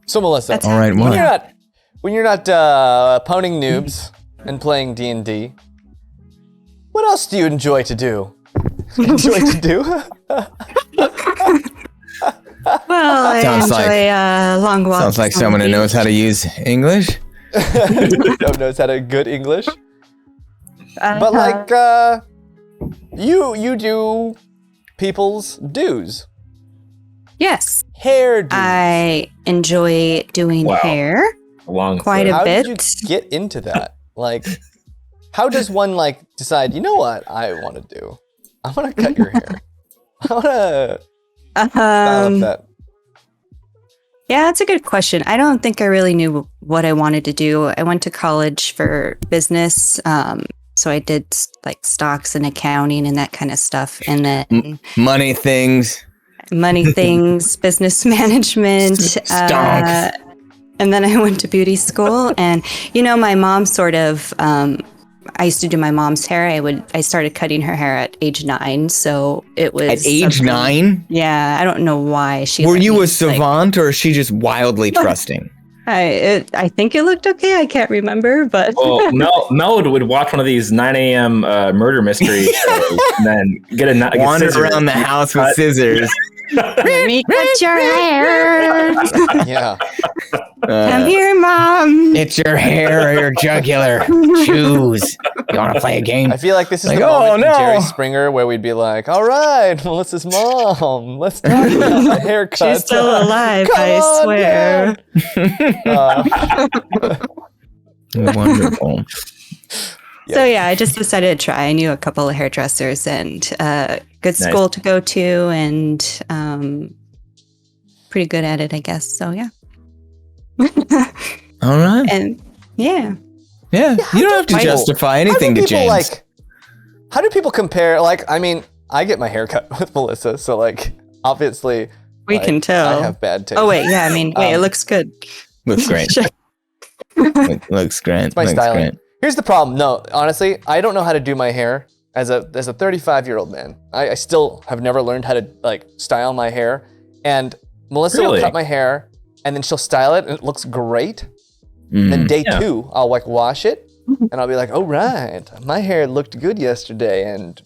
So Melissa, That's All right, when what? you're not poning noobs and playing D&D, what else do you enjoy to do? Enjoy to do? Well, I Sounds like- enjoy long walks. Sounds like on someone the who knows how to use English. No one knows how to good English. beach. But you do people's dues. Yes, Hair dues. I enjoy doing Wow. hair. Long Quite foot. a How bit. did you get into that? How does one decide, you know what I want to do? I want to cut your hair. I want to style up that. Yeah, that's a good question. I don't think I really knew what I wanted to do. I went to college for business, so I did stocks and accounting and that kind of stuff, and then Money things. money things, business management. Stonks. And then I went to beauty school, and my mom sort of. I used to do my mom's hair. I started cutting her hair at age 9, so it was At age something- 9? Yeah, I don't know why she. Were let you me, a savant, or is she just wildly trusting? I think it looked okay. I can't remember, but Well, Mel would watch one of these 9 a.m. Murder mystery shows and then Wander scissors. around the house with scissors. let me cut your hair. Yeah. Come here, mom. It's your hair or your jugular. Choose. You want to play a game? I feel like this is Like, the oh, moment in no. Jerry Springer where we'd be like, all right, Melissa's mom, let's talk about the haircut. She's still alive, Come I on swear. down. Wonderful. So yeah, I just decided to try. I knew a couple of hairdressers and good school to go to, and pretty good at it, I guess. So yeah. All right. And yeah. Yeah. You don't have to people- justify How do anything to people, James. how do people compare? I get my haircut with Melissa, so obviously We can tell. I have bad taste. Oh wait, yeah. I mean, it looks good. Looks great. Check. Looks great. my Looks styling. great. Here's the problem. No, honestly, I don't know how to do my hair as a 35-year-old man. I still have never learned how to style my hair. And Melissa will Really? cut my hair, and then she'll style it, and it looks great. Mm. Then day Yeah. 2, I'll wash it, and I'll be like, "Oh right, my hair looked good yesterday, and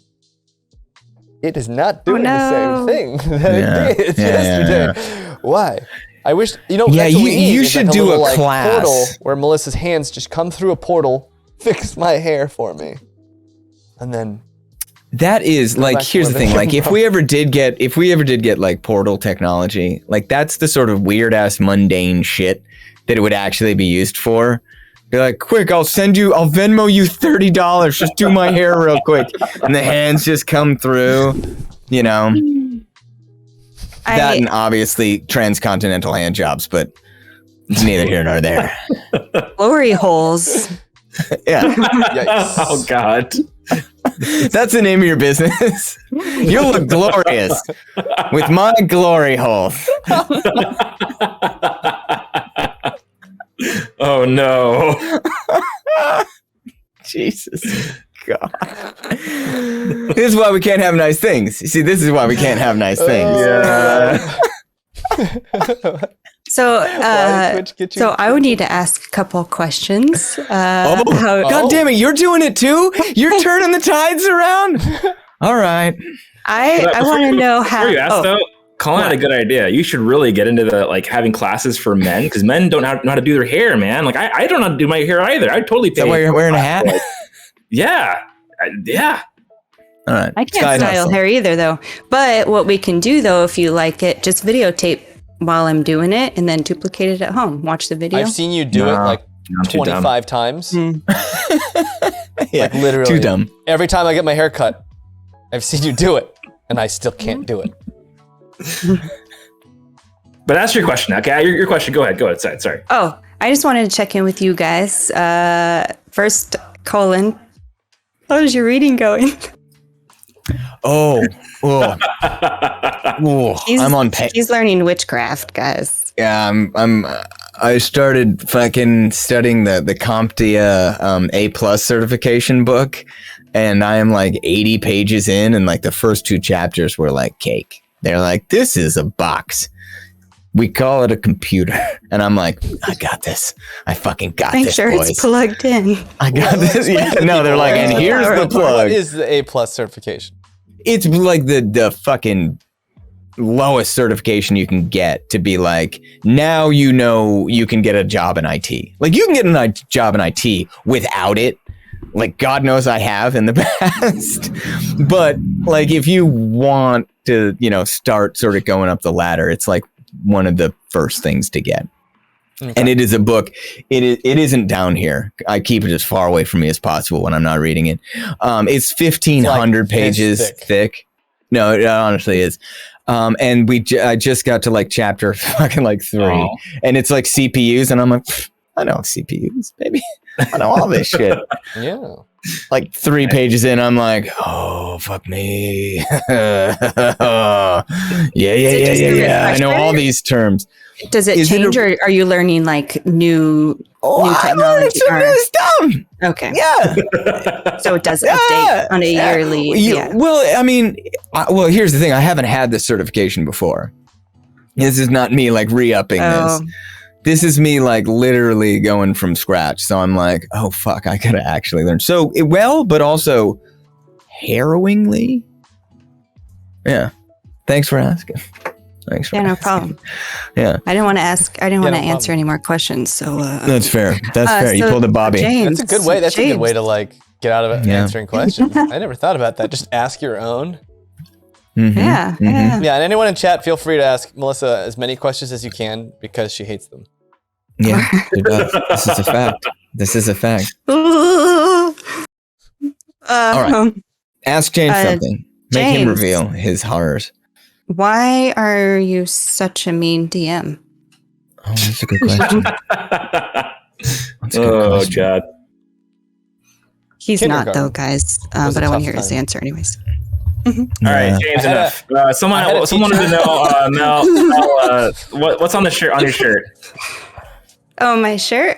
it is not doing the no. same thing that Yeah. it did Yeah, yesterday. Why?" I wish Yeah, that's what we need, you is should a do little, a class. portal where Melissa's hands just come through a portal, fix my hair for me, and then That is back to here's where the they thing. came If we ever did get portal technology, that's the sort of weird ass mundane shit that it would actually be used for. Be like, quick, I'll Venmo you $30. Just do my hair real quick. And the hands just come through, you know. That and obviously transcontinental hand jobs, but it's neither here nor there. Glory holes. Yeah. Oh, God. That's the name of your business. You'll look glorious with my glory hole. Oh, no. Jesus God. This is why we can't have nice things. You see, this is why we can't have nice things. Yeah. So, I would need to ask a couple questions. God damn it, you're doing it too? You're turning the tides around? All right. I want to know how. Before you ask, though, Colin had a good idea. You should really get into the having classes for men, because men don't know how to do their hair, man. Like I don't know how to do my hair either. I'd totally pay. Is that why you're wearing a hat? Yeah. All right. I can't style hair either, though. But what we can do, though, if you like it, just videotape while I'm doing it and then duplicate it at home. Watch the video. I've seen you do it 25 times. Yeah, literally. Too dumb. Every time I get my hair cut, I've seen you do it, and I still can't do it. But ask your question. Okay, your question. Go ahead. Sorry. Oh, I just wanted to check in with you guys. First, Colin, how's your reading going? I'm on pace. He's learning witchcraft, guys. Yeah, I started fucking studying the CompTIA A+ certification book, and I am 80 pages in, and the first 2 chapters were cake. They're like, this is a box. We call it a computer. And I'm like, I got this. I fucking got this, Make sure boys. it's plugged in. I got this. Yeah, no, they're like, and here's the plug. What is the A+ certification? It's the fucking lowest certification you can get to be now you know you can get a job in IT. You can get a job in IT without it. God knows I have in the past. But if you want to, start sort of going up the ladder, it's one of the first things to get. Okay. And it is a book. It isn't down here. I keep it as far away from me as possible when I'm not reading it. It's 1,500 pages thick. No, it honestly is. And I just got to chapter fucking 3, and it's CPUs, and I'm like, I know CPUs, baby. I know all this shit. Yeah. 3 pages in, I'm like, oh, fuck me. Yeah. I know all these terms. Does it change, or are you learning new technology? It's dumb. Okay. Yeah. So it does update on a yearly. Yeah. Well, I mean, here's the thing. I haven't had this certification before. This is not me re-upping this. This is me literally going from scratch. So I'm like, oh fuck, I gotta actually learn. So but also harrowingly. Yeah. Thanks for asking. No problem. Yeah. I didn't want to ask. I didn't want to answer any more questions. So that's fair. That's fair. You pulled a Bobby. James, that's a good way. That's a good way to get out of it and answering questions. I never thought about that. Just ask your own. Mm-hmm. Yeah. And anyone in chat, feel free to ask Melissa as many questions as you can, because she hates them. Yeah, she does. This is a fact. All right. Ask James something. Make him reveal his horrors. Why are you such a mean DM? Oh, that's a good question. God. He's not, though, guys. But I want to hear his answer anyways. All right, James, enough. Someone wanted to know, Mel, what's on the shirt? On your shirt? Oh, my shirt.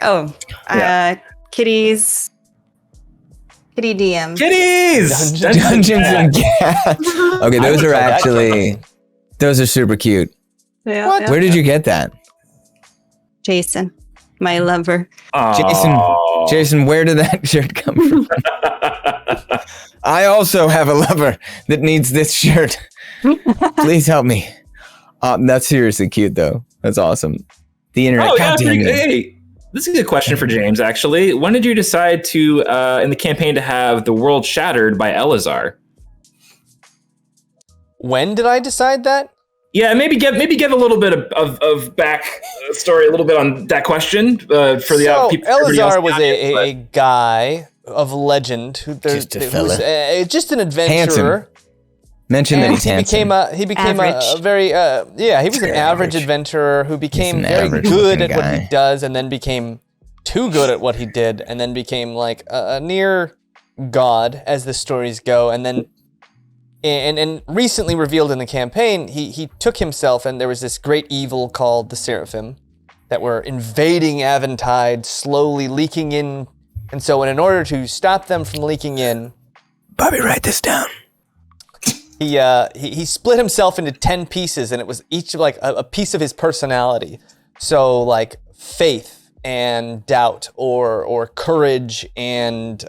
Kitties. Kitty DM. Kitties. Dungeons and Cats. Okay, those are super cute. Yeah. What? Where did you get that? Jason, my lover. Jason, where did that shirt come from? I also have a lover that needs this shirt. Please help me. That's seriously cute, though. That's awesome. The internet. Hey, this is a good question for James, actually. When did you decide to, in the campaign, to have The World Shattered by Elazar? When did I decide that? Yeah, maybe give a little bit of back story, a little bit on that question for the people. Elazar was a guy of legend who Just a fella. was just an adventurer. Handsome. Mention that he's He became Average. a very he was an average adventurer who became very good at what he does, and then became too good at what he did, and then became like a near god, as the stories go, and then. And recently revealed in the campaign, he took himself, and there was this great evil called the Seraphim that were invading Aventide, slowly leaking in. And so in order to stop them from leaking in... Bobby, write this down. He split himself into 10 pieces, and it was each like a piece of his personality. So like faith and doubt, or courage and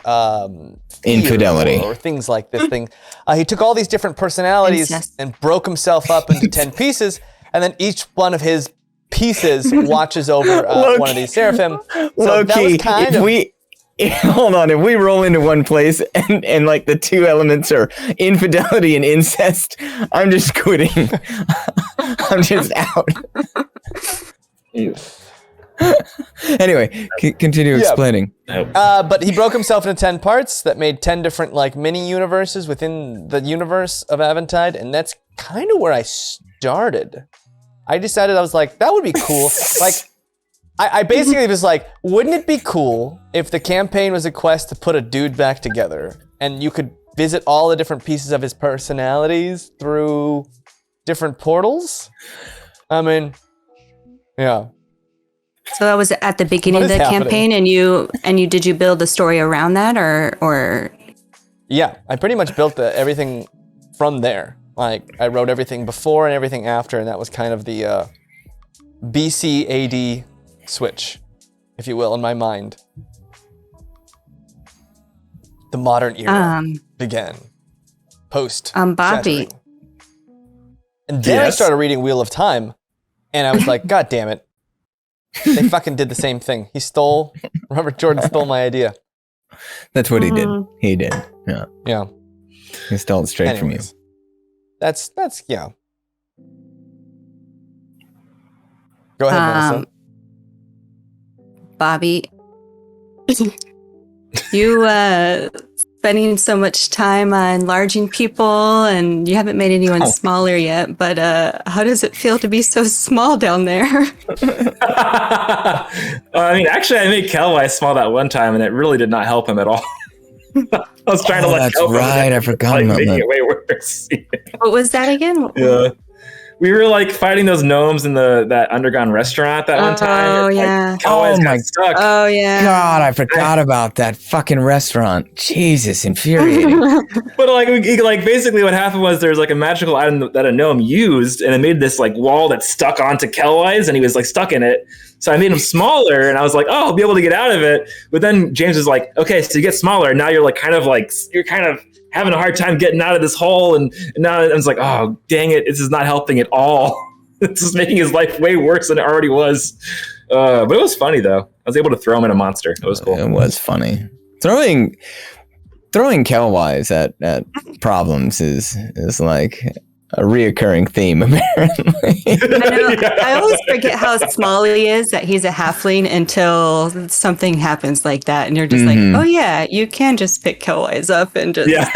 infidelity, or things like this thing. He took all these different personalities and broke himself up into 10 pieces, and then each one of his pieces watches over one of these seraphim. So Low-key, hold on, if we roll into one place and like the two elements are infidelity and incest, I'm just quitting. I'm just out. Anyway, continue explaining. But he broke himself into 10 parts that made 10 different like mini universes within the universe of Aventide, and that's kind of where I started. I decided, I was like, that would be cool. Like, I basically was like, wouldn't it be cool if the campaign was a quest to put a dude back together, and you could visit all the different pieces of his personalities through different portals? I mean, yeah. So that was at the beginning of the campaign, and you did you build the story around that, or? Yeah, I pretty much built everything from there. Like, I wrote everything before and everything after, and that was kind of the BC AD switch, if you will, in my mind. The modern era began. Post. Bobby. And then I started reading Wheel of Time, and I was like, God damn it. They fucking did the same thing. Robert Jordan stole my idea. That's what he did. He did. Yeah. Yeah. He stole it straight from you. That's yeah. Go ahead, Melissa. Bobby, you spending so much time enlarging people, and you haven't made anyone smaller yet, but how does it feel to be so small down there? I mean, actually, I made Kelwise small that one time, and it really did not help him at all. I was trying to that's right. I forgot about making that. it way worse. What was that again? Yeah. We were like fighting those gnomes in that underground restaurant that one time. Oh, yeah. Kelwise got stuck. Oh, yeah. God, I forgot about that fucking restaurant. Jesus, infuriating. But like basically what happened was there was like a magical item that a gnome used, and it made this like wall that stuck onto Kelwise, and he was like stuck in it. So I made him smaller, and I was like, oh, I'll be able to get out of it. But then James was like, okay, so you get smaller, and now you're kind of having a hard time getting out of this hole, and now I was like, oh, dang it, this is not helping at all. This is making his life way worse than it already was. But it was funny, though. I was able to throw him in a monster. It was cool. It was funny. Throwing Kelwise at problems is like a reoccurring theme, apparently. I always forget how small he is, that he's a halfling, until something happens like that, and you're just like, oh yeah, you can just pick Kelwise up and just... Yeah.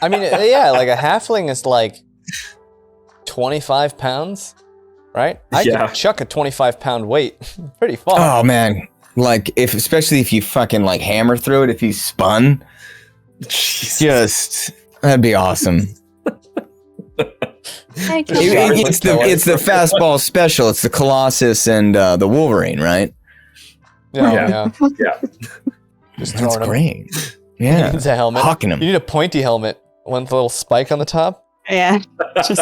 I mean, yeah, like a halfling is like 25 pounds, right? I could chuck a 25-pound weight pretty far. Oh, man. Like, especially if you fucking like hammer through it, if you spun, that'd be awesome. It's the fastball special. It's the Colossus and the Wolverine, right? Yeah. Just that's great. Yeah, he needs a helmet. Hawking him. You need a pointy helmet, one with a little spike on the top. Yeah. Just,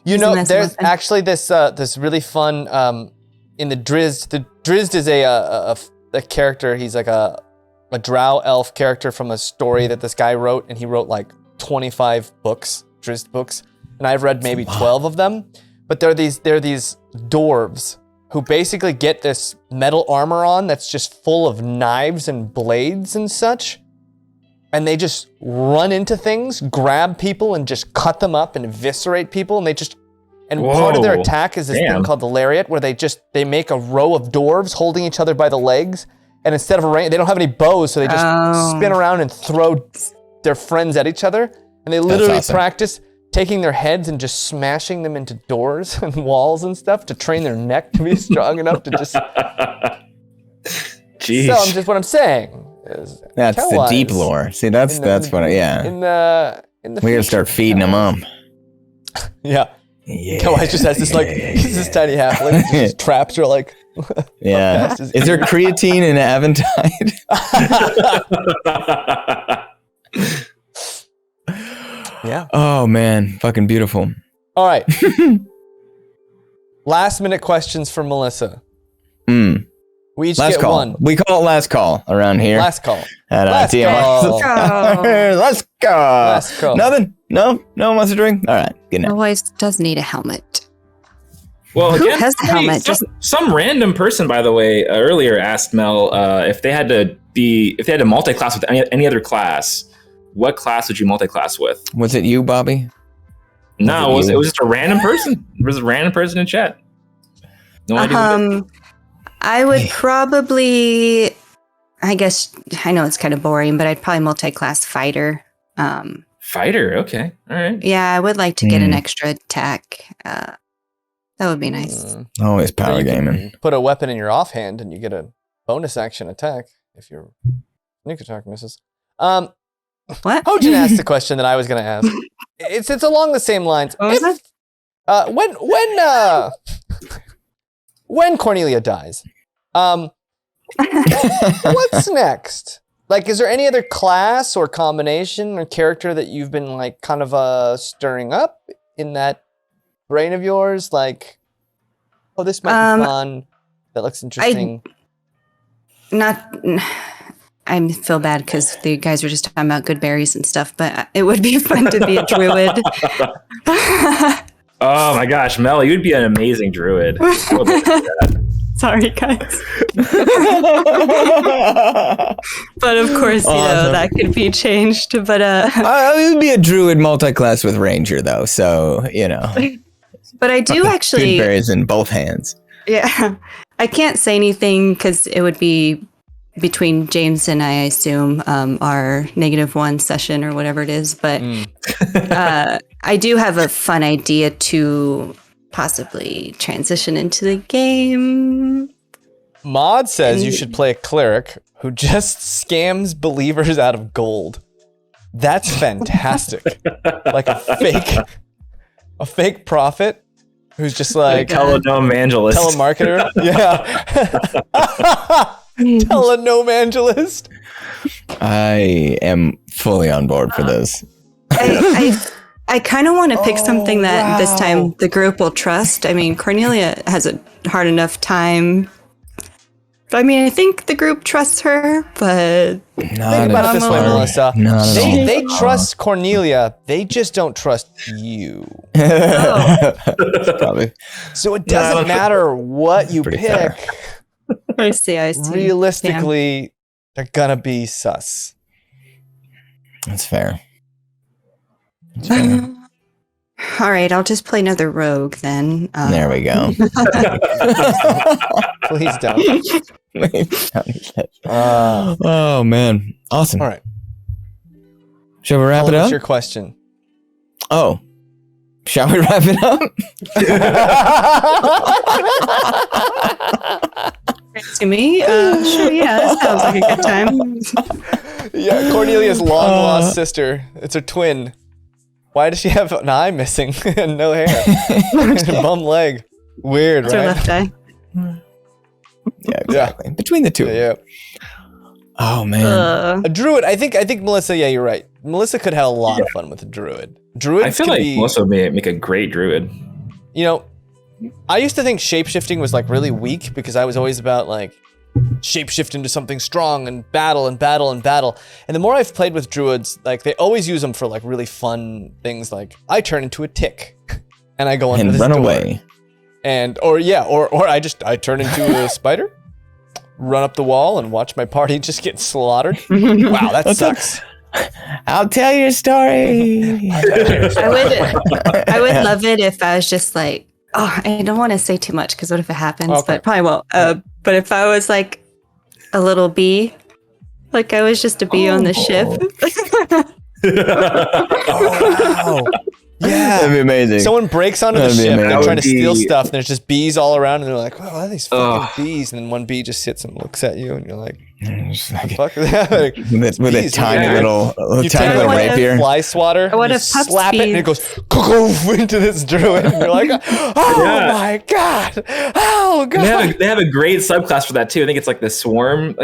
there's actually this really fun in the Drizzt. The Drizzt is a character. He's like a drow elf character from a story that this guy wrote, and he wrote like 25 books, Drizzt books. And I've read maybe 12 of them, but they're these dwarves who basically get this metal armor on that's just full of knives and blades and such, and they just run into things, grab people, and just cut them up and eviscerate people, and they just And part of their Whoa. attack is this thing Damn. called the lariat, where they make a row of dwarves holding each other by the legs, and instead of they don't have any bows, so they just spin around and throw their friends at each other, and they literally practice taking their heads and just smashing them into doors and walls and stuff to train their neck to be strong enough to just. Jeez. So what I'm saying is That's the Kel-Wise, deep lore. See, that's what. Yeah. In the We gotta start feeding them up. Yeah. Yeah. Kel-Wise just has this this tiny halfling. His traps are like. Yeah. Is there creatine in Aventide? Yeah. Oh man, fucking beautiful. All right. Last minute questions for Melissa. We each Last get call. one. We call it last call around here. Last call. At Last TMR. call. Let's go. Last call. Nothing? No one wants to drink? All right. Good night. Always does need a helmet. Well, Who again, has the helmet? some random person, by the way, earlier asked Mel if they had to multi-class with any other class, what class would you multi-class with? Was it you, Bobby? No, it was just a random person. It was a random person in chat. No idea. Who did. I would probably, I guess, I know it's kind of boring, but I'd probably multi-class fighter. Fighter, okay, all right. Yeah, I would like to get an extra attack. That would be nice. Always power You can gaming. Put a weapon in your offhand and you get a bonus action attack if your sneak attack misses. What? Hojin asked the question that I was going to ask. It's along the same lines. What was it? When Cornelia dies, what's next? Like, is there any other class or combination or character that you've been like kind of stirring up in that brain of yours? Like, oh, this might be fun. That looks interesting. I feel bad because the guys were just talking about good berries and stuff, but it would be fun to be a druid. Oh my gosh, Mel, you'd be an amazing druid. I would love that. Sorry, guys. But of course, you know, that could be changed. But I would be a druid multi-class with ranger, though. So, you know. But I do actually. Good berries in both hands. Yeah. I can't say anything because it would be between James and I assume, our -1 session or whatever it is. But I do have a fun idea to possibly transition into the game. Mod says you should play a cleric who just scams believers out of gold. That's fantastic. Like a fake prophet who's just like televangelist. Telemarketer. Yeah. Telenomangelist. I am fully on board for this. I kind of want to pick something that this time the group will trust. I mean, Cornelia has a hard enough time. I mean, I think the group trusts her, but think about it this way, Melissa. They trust Cornelia. They just don't trust you. Probably. So it doesn't matter what you pick. Fair. I see. Realistically, they're gonna be sus. That's fair. All right, I'll just play another rogue then. There we go. Please don't. Oh man, awesome. All right. Shall we wrap it up? What's your question? Oh, shall we wrap it up? To me, sure, yeah, that sounds like a good time. Yeah, Cornelia's long lost sister. It's her twin. Why does she have an eye missing and no hair? And a bum leg. Weird, It's right? her left eye. Yeah, exactly. Between the two. Yeah. Oh man. A druid. I think Melissa. Yeah, you're right. Melissa could have a lot of fun with a druid. Druids I feel like Melissa would make a great druid. You know, I used to think shapeshifting was like really weak because I was always about like shapeshift into something strong and battle and battle and battle. And the more I've played with druids, like they always use them for like really fun things. Like I turn into a tick and I go under And this run door. away. And or I turn into a spider, run up the wall and watch my party just get slaughtered. Wow, that sucks. I'll tell you a story. I would love it if I was just like, oh, I don't want to say too much because what if it happens? Okay. But probably won't. But if I was like a little bee, like I was just a bee on the ship. Oh, wow. Yeah. That'd be amazing. Someone breaks onto the That'd be ship and amazing. they're trying to That would steal be- stuff, and there's just bees all around, and they're like, "Wow, what are these fucking bees?" And then one bee just sits and looks at you, and you're like, Just like- "Fuck is that?" Like, with a bees, tiny yeah. little You tiny take little like rapier. fly swatter, What you if pups slap it, and bees- it goes go into this druid, and you're like, "Oh Yeah. my god! Oh god!" They have a great subclass for that too. I think it's like the swarm,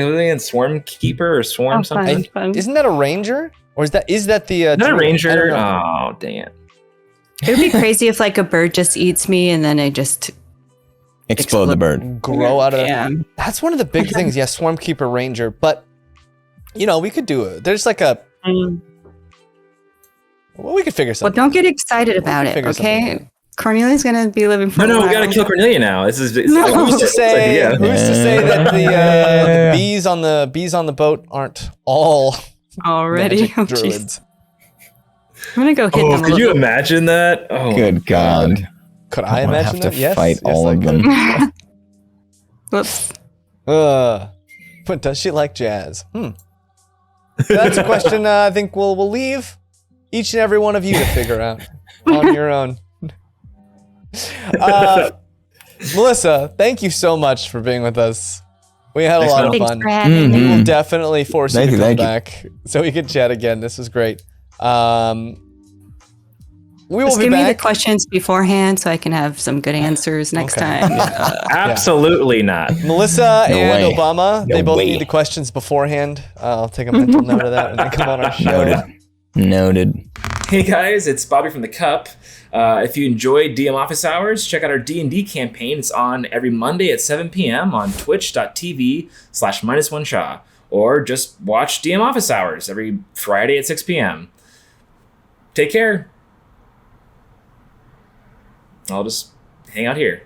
swarm keeper or swarm Oh, something. fun. Isn't that a ranger, or is that the? Is that a druid? I ranger? don't know. Oh, dang it. It would be crazy if like a bird just eats me and then I just Explode the bird. Grow out of Yeah. That's one of the big things. Yeah, swarm keeper ranger, but you know we could do it. There's like a well, we could figure Well, something. don't get excited about it, figure something okay? Cornelia's gonna be living for No, a we while. gotta kill Cornelia now. This is No. Who's to say? Yeah. Who's to say that the bees on the boat aren't all already. magic Oh, jeez. druids? I'm gonna go hit Oh, them. could you imagine that? Oh, Good God. Could I I'm gonna imagine have to that? Yes, fight yes, all I of could. them. Whoops. But does she like jazz? That's a question I think we'll leave each and every one of you to figure out on your own. Melissa, thank you so much for being with us. We had a lot of Thanks fun. for having We me. will definitely force Thank you to you, come thank back so we can chat again. This was great. We will Just be give me the back. questions beforehand so I can have some good answers next Okay. time. absolutely not. Melissa No and way. Obama, they No both way. need the questions beforehand. I'll take a mental note of that when they come on our show. Noted. Hey guys, it's Bobby from the Cup. If you enjoy DM Office Hours, check out our D&D campaign. It's on every Monday at 7 p.m. on twitch.tv/MinusOneCHA. Or just watch DM Office Hours every Friday at 6 p.m. Take care. I'll just hang out here.